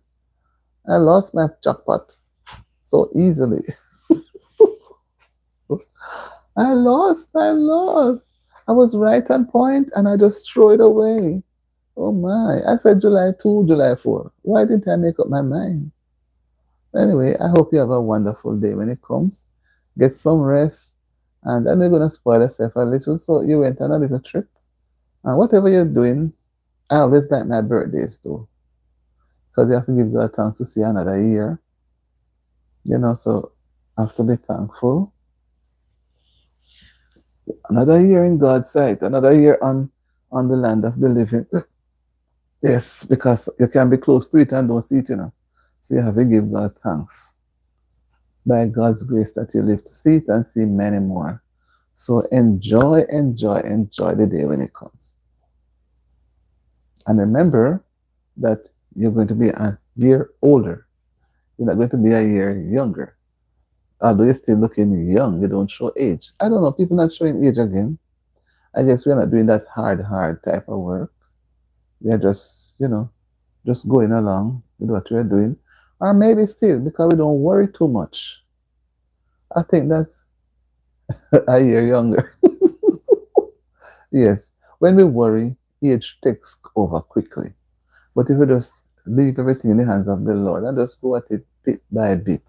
I lost my jackpot so easily. I lost. I was right on point and I just threw it away. Oh my. I said July 2, July 4. Why didn't I make up my mind? Anyway, I hope you have a wonderful day when it comes. Get some rest. And then you're going to spoil yourself a little. So you went on a little trip. And whatever you're doing, I always like my birthdays too. Because you have to give God thanks to see another year. So I have to be thankful. Another year in God's sight, another year on the land of the living. Yes, because you can be close to it and don't see it, So you have to give God thanks. by God's grace that you live to see it and see many more. So enjoy, enjoy, enjoy the day when it comes. And remember that you're going to be a year older. You're not going to be a year younger. Although you're still looking young, you don't show age. I don't know, people not showing age again. I guess we're not doing that hard type of work. We're just, just going along with what we're doing. Or maybe still because we don't worry too much. I think that's a year younger. Yes, when we worry, age takes over quickly. But if we just leave everything in the hands of the Lord and just go at it bit by bit,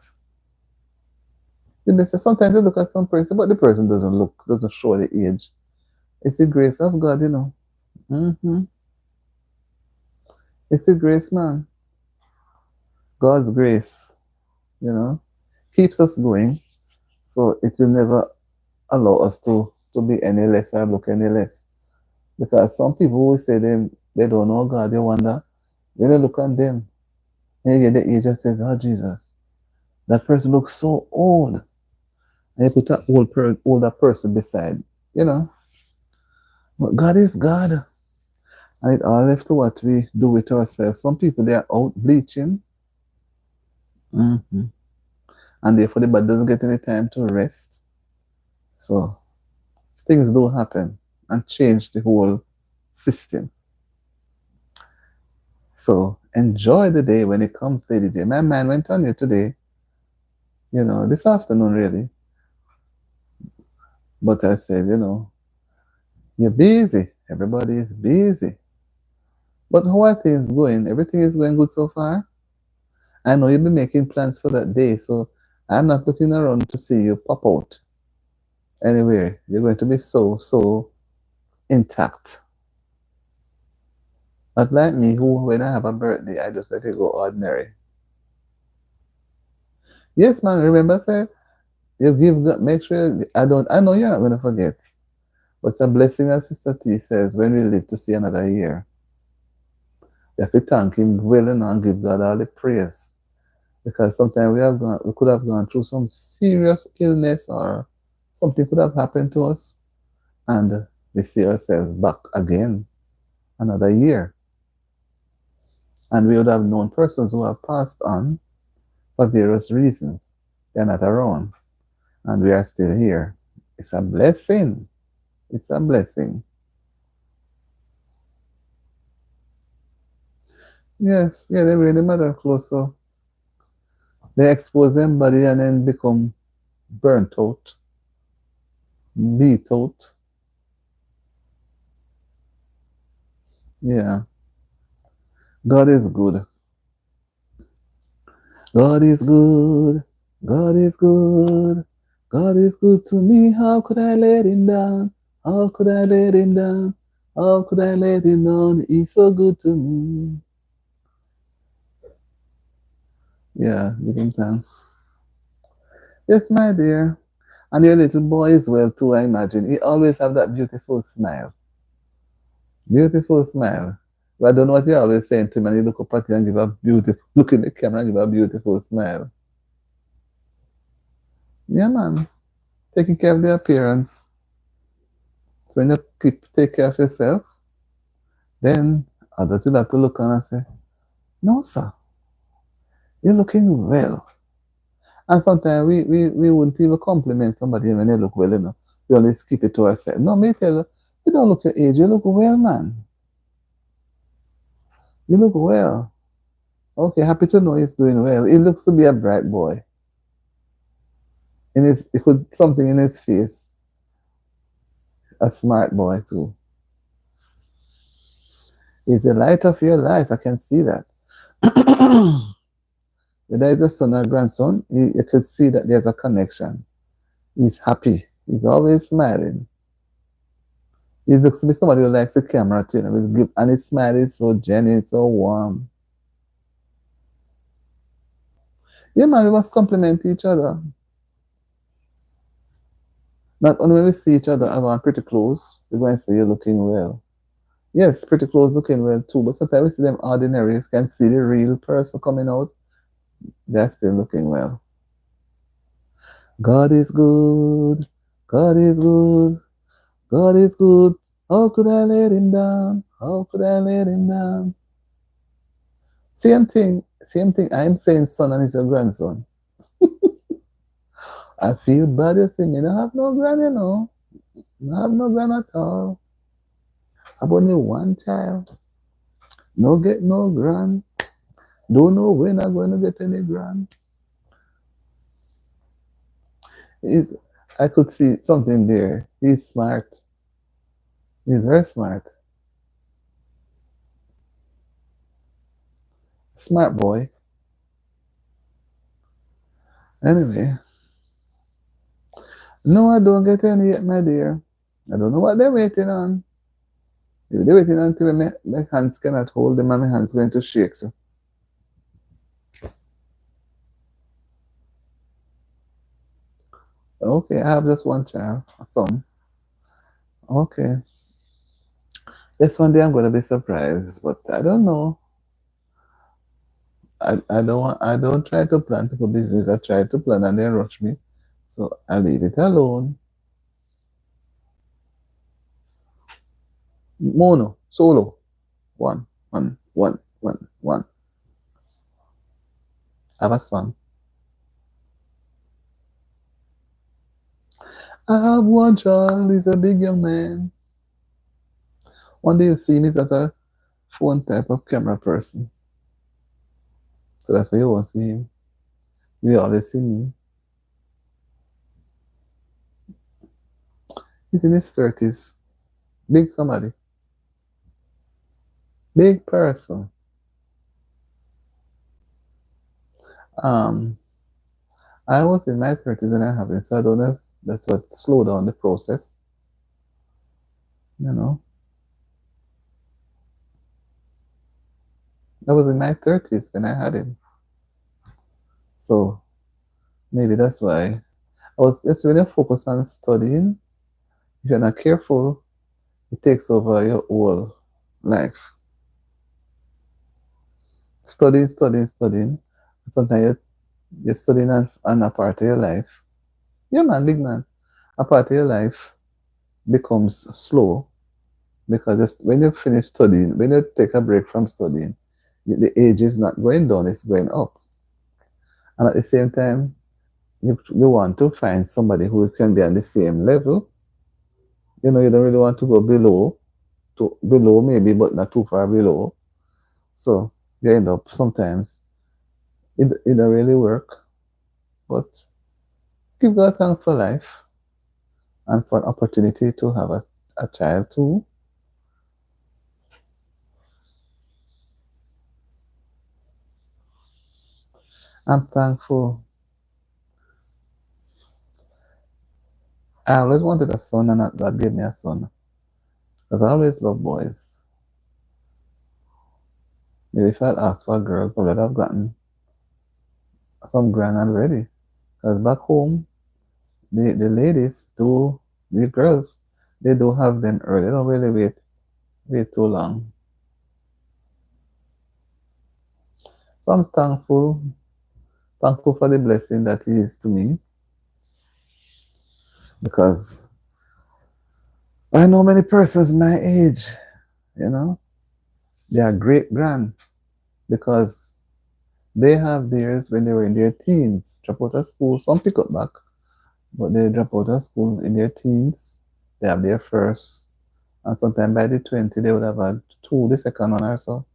you know, so sometimes you look at some person, but the person doesn't show the age. It's the grace of God, you know. hmm It's the grace, man. God's grace, you know, keeps us going. So it will never allow us to be any less or look any less. Because some people will say they don't know God, they wonder, when you look at them, and you get the age and say, oh Jesus, that person looks so old. And you put an older person beside, you know. But God is God. And it all left to what we do with ourselves. Some people they are out bleaching. hmm And therefore the body doesn't get any time to rest. So things do happen and change the whole system. So enjoy the day when it comes, Lady J. My mind went on you today, this afternoon really. But I said, you're busy. Everybody is busy. But how are things going? Everything is going good so far? I know you'll be making plans for that day, so I'm not looking around to see you pop out anywhere. You're going to be so intact. Not like me, who, when I have a birthday, I just let it go ordinary. Yes, man, remember, say, you give God, make sure, I know you're not going to forget. But it's a blessing, as Sister T says, when we live to see another year. You have to thank Him well and give God all the praise. Because sometimes we could have gone through some serious illness or something could have happened to us, and we see ourselves back again another year. And we would have known persons who have passed on for various reasons. They're not around, and we are still here. It's a blessing. It's a blessing. Yes, yeah, they wear the mother clothes, so they expose them body and then become burnt out, beat out. Yeah, God is good. God is good. God is good. God is good to me. How could I let Him down? How could I let Him down? How could I let Him down? He's so good to me. Yeah, give Him thanks. Yes, my dear. And your little boy is well too, I imagine. He always have that beautiful smile. Beautiful smile. But I don't know what you're always saying to him, and you look up at you and give a beautiful, look in the camera and give a beautiful smile. Yeah, man. Taking care of the appearance. When you take care of yourself, then others will have to look on and say, no, sir, you're looking well. And sometimes we wouldn't even compliment somebody when they look well, We only keep it to ourselves. No, me tell you don't look your age, you look well, man. You look well. Okay, happy to know he's doing well. He looks to be a bright boy. He put something in his face. A smart boy too. He's the light of your life. I can see that. Whether it's a son or grandson, you could see that there's a connection. He's happy. He's always smiling. He looks to be somebody who likes the camera too. And his smile is so genuine, so warm. Yeah, man, we must compliment each other. Not only when we see each other around pretty close, we're going to say you're looking well. Yes, pretty close looking well too, but sometimes we see them ordinary. You can see the real person coming out. They're still looking well. God is good. God is good. God is good. How could I let him down? How could I let him down? Same thing. Same thing. I'm saying son and it's your grandson. I feel bad you see me. I have no grand, you know. I have no grand at all. I've only one child. No get no grand. Don't know when I'm going to get any grand. It, I could see something there. He's smart. He's very smart. Smart boy. Anyway, no, I don't get any yet, my dear. I don't know what they're waiting on. If they're waiting until my hands cannot hold them and my hands going to shake. So, okay, I have just one child, a son. Okay. This one day I'm going to be surprised, but I don't know. I don't try to plan people business. I try to plan and they rush me. So I leave it alone. Mono, solo. One, one, one, one, one. I have a son. I have one child. He's a big young man. One day you see me as a phone type of camera person. So that's why you won't see him. You always see me. He's in his 30s. Big somebody. Big person. Um, I was in my 30s when I have him, so I don't know if that's what slowed down the process. You know, I was in my 30s when I had him. So maybe that's why. It's really focused on studying. If you're not careful, it takes over your whole life. Studying, studying, studying. Sometimes you're studying on a part of your life. Yeah, man, big man. A part of your life becomes slow because when you finish studying, when you take a break from studying, the age is not going down, it's going up. And at the same time, you want to find somebody who can be on the same level. You know, you don't really want to go below maybe, but not too far below. So you end up sometimes it don't really work. But give God thanks for life and for an opportunity to have a child too. I'm thankful. I always wanted a son and God gave me a son. Because I always love boys. Maybe if I'd asked for a girl, probably I'd have gotten some grand already. Because back home, the ladies do, the girls, they do have them early. They don't really wait too long. So I'm thankful for the blessing that he is to me. Because I know many persons my age, you know, they are great grand because they have theirs when they were in their teens, drop out of school, some pick up back, but they drop out of school in their teens, they have their first, and sometime by the 20, they would have had two, the second one or so.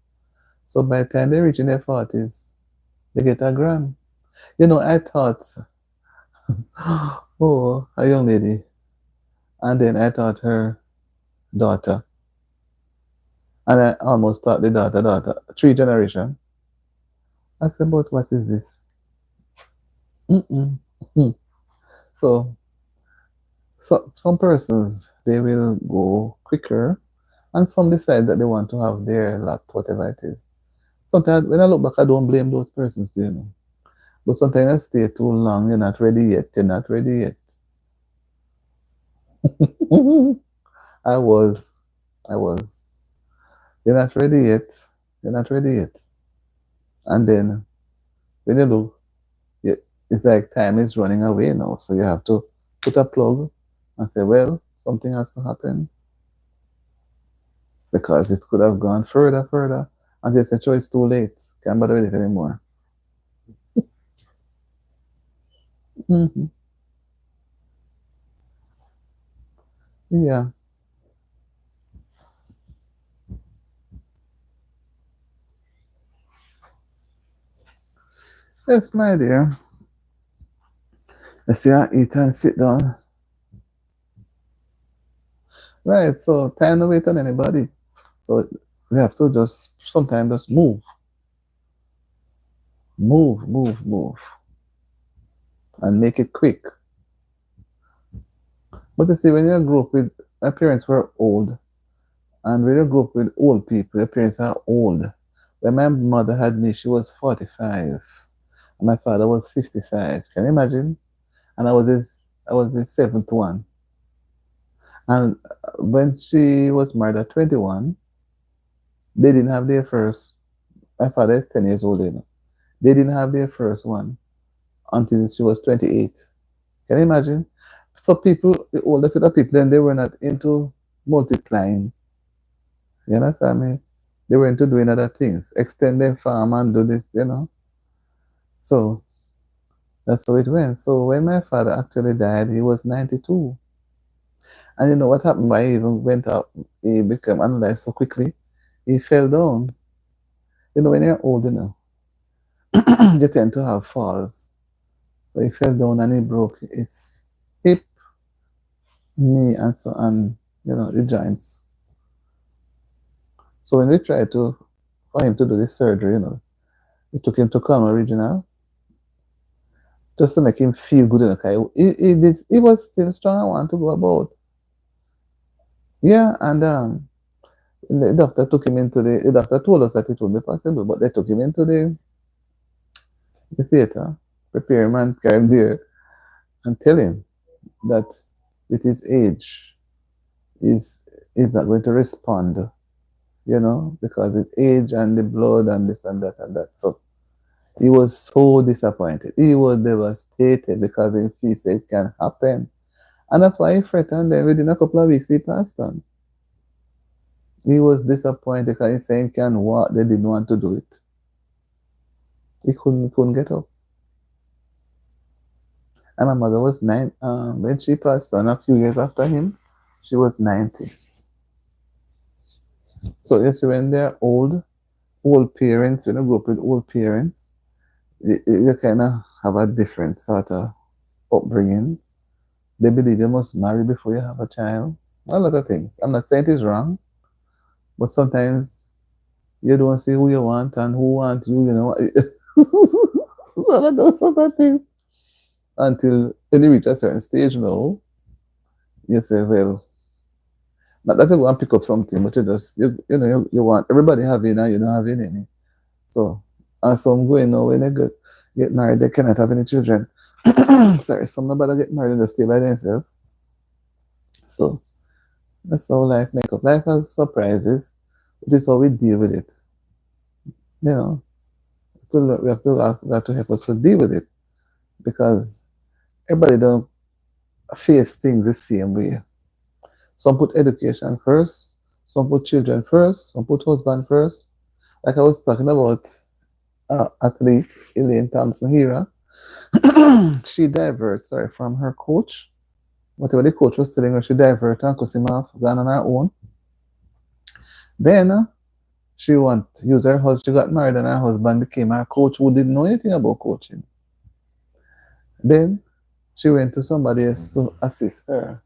So by the time they reach in their 40s, they get a grand. You know, I thought, oh, a young lady, and then I thought her daughter, and I almost thought the daughter, three generation. I said, but what is this? Mm-mm. So, some persons they will go quicker, and some decide that they want to have their lot, whatever it is. Sometimes when I look back, I don't blame those persons, you know. But sometimes I stay too long. You're not ready yet. You're not ready yet. I was, I was. You're not ready yet. You're not ready yet. And then when you look, you, it's like time is running away now. So you have to put a plug and say, well, something has to happen because it could have gone further, further. And they say, sure, it's too late. Can't bother with it anymore. Hmm. Yeah. Yes, my dear. Let's see, I eat and sit down. Right. So time to wait on anybody. So we have to just sometimes just move, and make it quick. But you see, when you grew up with my parents were old, and when you grew up with old people, your parents are old. When my mother had me, she was 45, and my father was 55. Can you imagine? And I was the seventh one. And when she was married at 21, they didn't have their first. My father is 10 years older. They didn't have their first one until she was 28. Can you imagine? So people, the older set of people, then they were not into multiplying. You understand me? They were into doing other things, extend their farm and do this. So that's how it went. So when my father actually died, he was 92. And you know what happened? Why he even went up, he became unalive so quickly. He fell down. When you're old, you tend to have falls. So he fell down and he broke his hip, knee, and so on, the joints. So when we tried to for him to do this surgery, we took him to Calma Regional just to make him feel good. He was still strong and want to go about. Yeah, and the doctor took him into the doctor told us that it would be possible, but they took him into the theater, prepare him and carry him there and tell him that with his age, he's not going to respond, because his age and the blood and this and that and that. So he was so disappointed. He was devastated because he said it can happen. And that's why he fretted. And then within a couple of weeks, he passed on. He was disappointed because he said he can walk. They didn't want to do it. He couldn't get up. And my mother was when she passed on a few years after him, she was 90. So you see, when they're old parents, when you grow up with old parents, you kind of have a different sort of upbringing. They believe you must marry before you have a child. A lot of things. I'm not saying it is wrong, but sometimes you don't see who you want and who wants you. So of those sort of things. Until when you reach a certain stage now, you say, well, not that you want to pick up something, but you want everybody having and you don't having any. So and some going now when they get married, they cannot have any children. Sorry, some nobody get married and they stay by themselves. So that's how life make up. Life has surprises, but it's how we deal with it. You know, we have to ask God to help us to deal with it because everybody don't face things the same way. Some put education first, some put children first, some put husband first. Like I was talking about athlete Elaine Thompson here. She diverts, from her coach. Whatever the coach was telling her, she diverted and cut him off, gone on her own. Then she want use her husband. She got married and her husband became her coach who didn't know anything about coaching. Then she went to somebody else to assist her.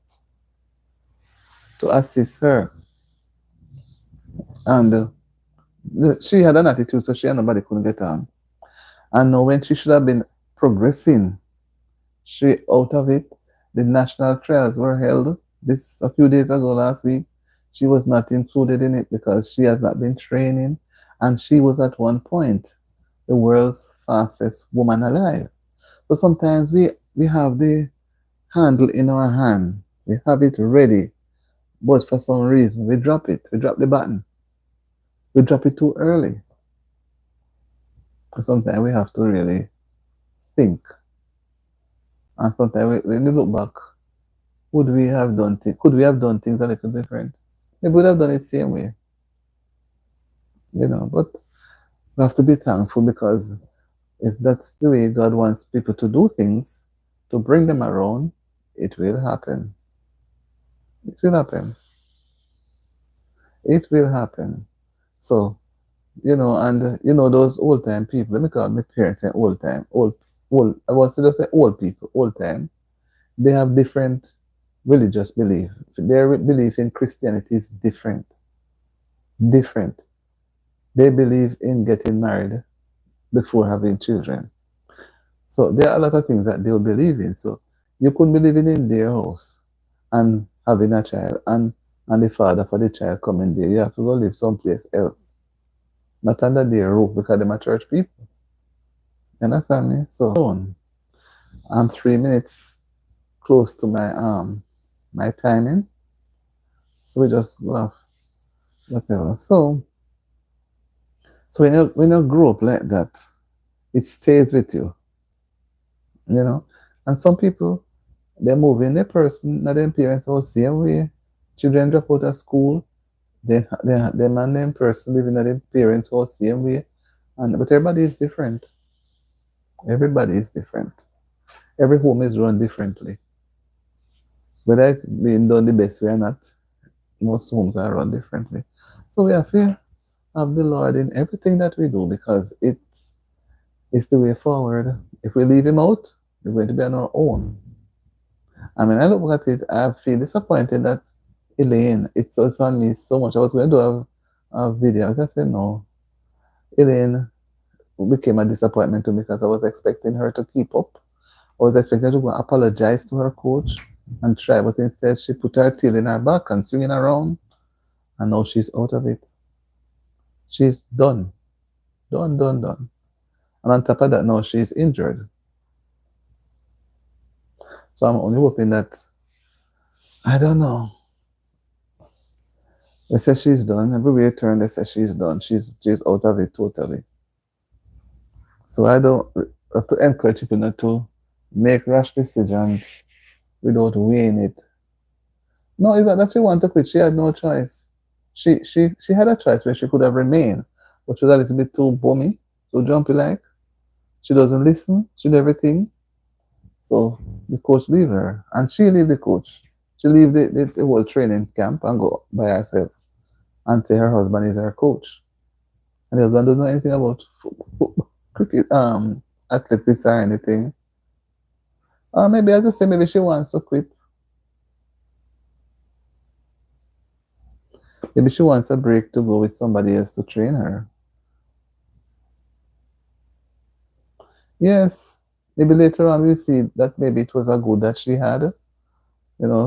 And she had an attitude, so she and nobody couldn't get on. And now when she should have been progressing, she out of it. The national trials were held this a few days ago last week. She was not included in it because she has not been training, and she was at one point the world's fastest woman alive. So sometimes we have the handle in our hand, we have it ready, but for some reason we drop it. We drop the button. We drop it too early. So sometimes we have to really think And sometimes when you look back, could we have done things a little different? We would have done it same way, but we have to be thankful because if that's the way God wants people to do things, to bring them around, it will happen. It will happen. It will happen. So, and those old time people, let me call my parents and old time, I want to just say old people, old time, they have different religious belief. Their belief in Christianity is different. Different. They believe in getting married before having children. So there are a lot of things that they will believe in. So you could be living in their house and having a child and the father for the child coming there. You have to go live someplace else. Not under their roof because they're church people. You understand me? So I'm 3 minutes close to my timing. So we just go off whatever. So when you grow up like that, it stays with you. You know? And some people they move in their person, not their parents all same way. Children drop out of school, them and them person living at their parents all same way. But everybody is different. Everybody is different. Every home is run differently. Whether it's being done the best way or not, most homes are run differently. So we have to have the Lord in everything that we do because it's the way forward. If we leave him out, we're going to be on our own. I mean, I look at it, I feel disappointed that Elaine, it's on me so much. I was going to do a video. I said, no. Elaine became a disappointment to me because I was expecting her to keep up. I was expecting her to go apologize to her coach and try, but instead she put her tail in her back and swinging around, and now she's out of it. She's done. Done, done, done. And on top of that, now she's injured. So I'm only hoping that, I don't know. They say she's done. Everywhere you turn, they say she's done. She's out of it totally. So I don't have to encourage people not to make rash decisions without weighing it. No, it's not that she wanted to quit. She had no choice. She had a choice where she could have remained, but she was a little bit too bummy, too jumpy like. She doesn't listen. She do everything. So the coach leave her, and she leave the coach. She leave the whole training camp and go by herself and say her husband is her coach. And the husband doesn't know anything about cricket, athletics or anything. Or maybe as I say, maybe she wants to quit. Maybe she wants a break to go with somebody else to train her. Yes, maybe later on we'll see that maybe it was a good that she had.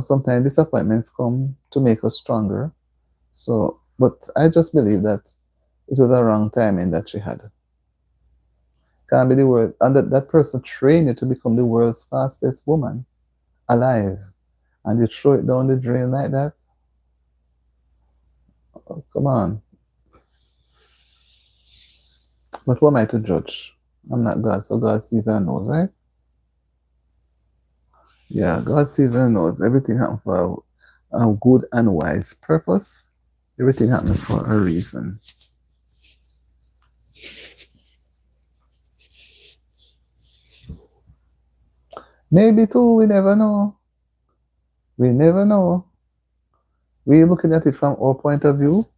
Sometimes disappointments come to make us stronger. So, but I just believe that it was a wrong timing that she had. Can't be the word, and that person trained you to become the world's fastest woman alive, and you throw it down the drain like that. Oh, come on. But who am I to judge? I'm not God, so God sees and knows, right? Yeah, God sees and knows. Everything happens for a good and wise purpose. Everything happens for a reason. Maybe too, we never know. We never know. We're looking at it from our point of view,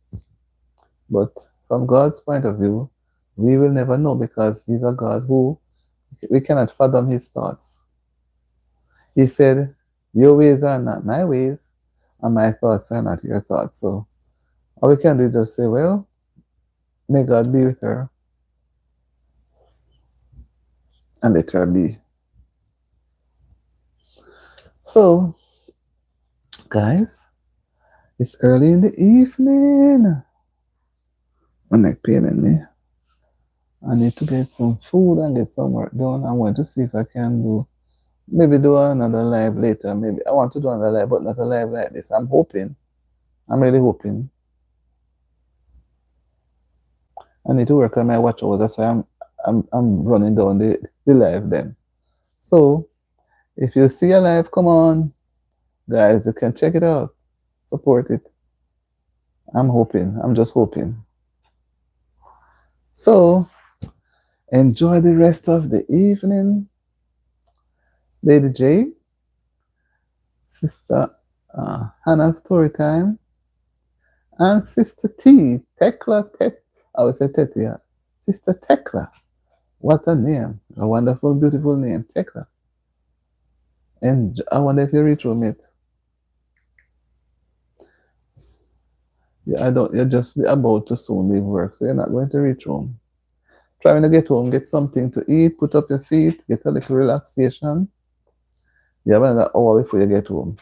but from God's point of view, we will never know because He's a God who we cannot fathom His thoughts. He said, your ways are not my ways, and my thoughts are not your thoughts. So all we can do is just say, well, may God be with her and let her be. So, guys, it's early in the evening. My neck paining me. I need to get some food and get some work done. I'm going to see if I can do another live later. Maybe I want to do another live, but not a live like this. I'm really hoping. I need to work on my watch hours. That's why I'm running down the live then. So If you see a live, come on, guys, you can check it out. Support it. I'm hoping. I'm just hoping. So, enjoy the rest of the evening, Lady J, Sister Hannah story time, and Sister T, Tekla Tet. I would say Tetia. Sister Tekla. What a name. A wonderful, beautiful name, Tekla. And I wonder if you reach home yet. Yeah, I don't. You're just about to soon leave work, so you're not going to reach home. Try when you get home, get something to eat, put up your feet, get a little relaxation. You have another hour before you get home.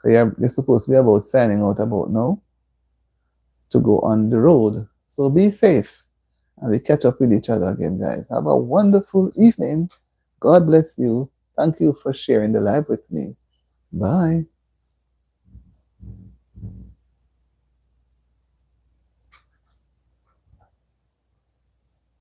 You're supposed to be about signing out about now to go on the road. So be safe, and we catch up with each other again, guys. Have a wonderful evening. God bless you. Thank you for sharing the live with me. Bye.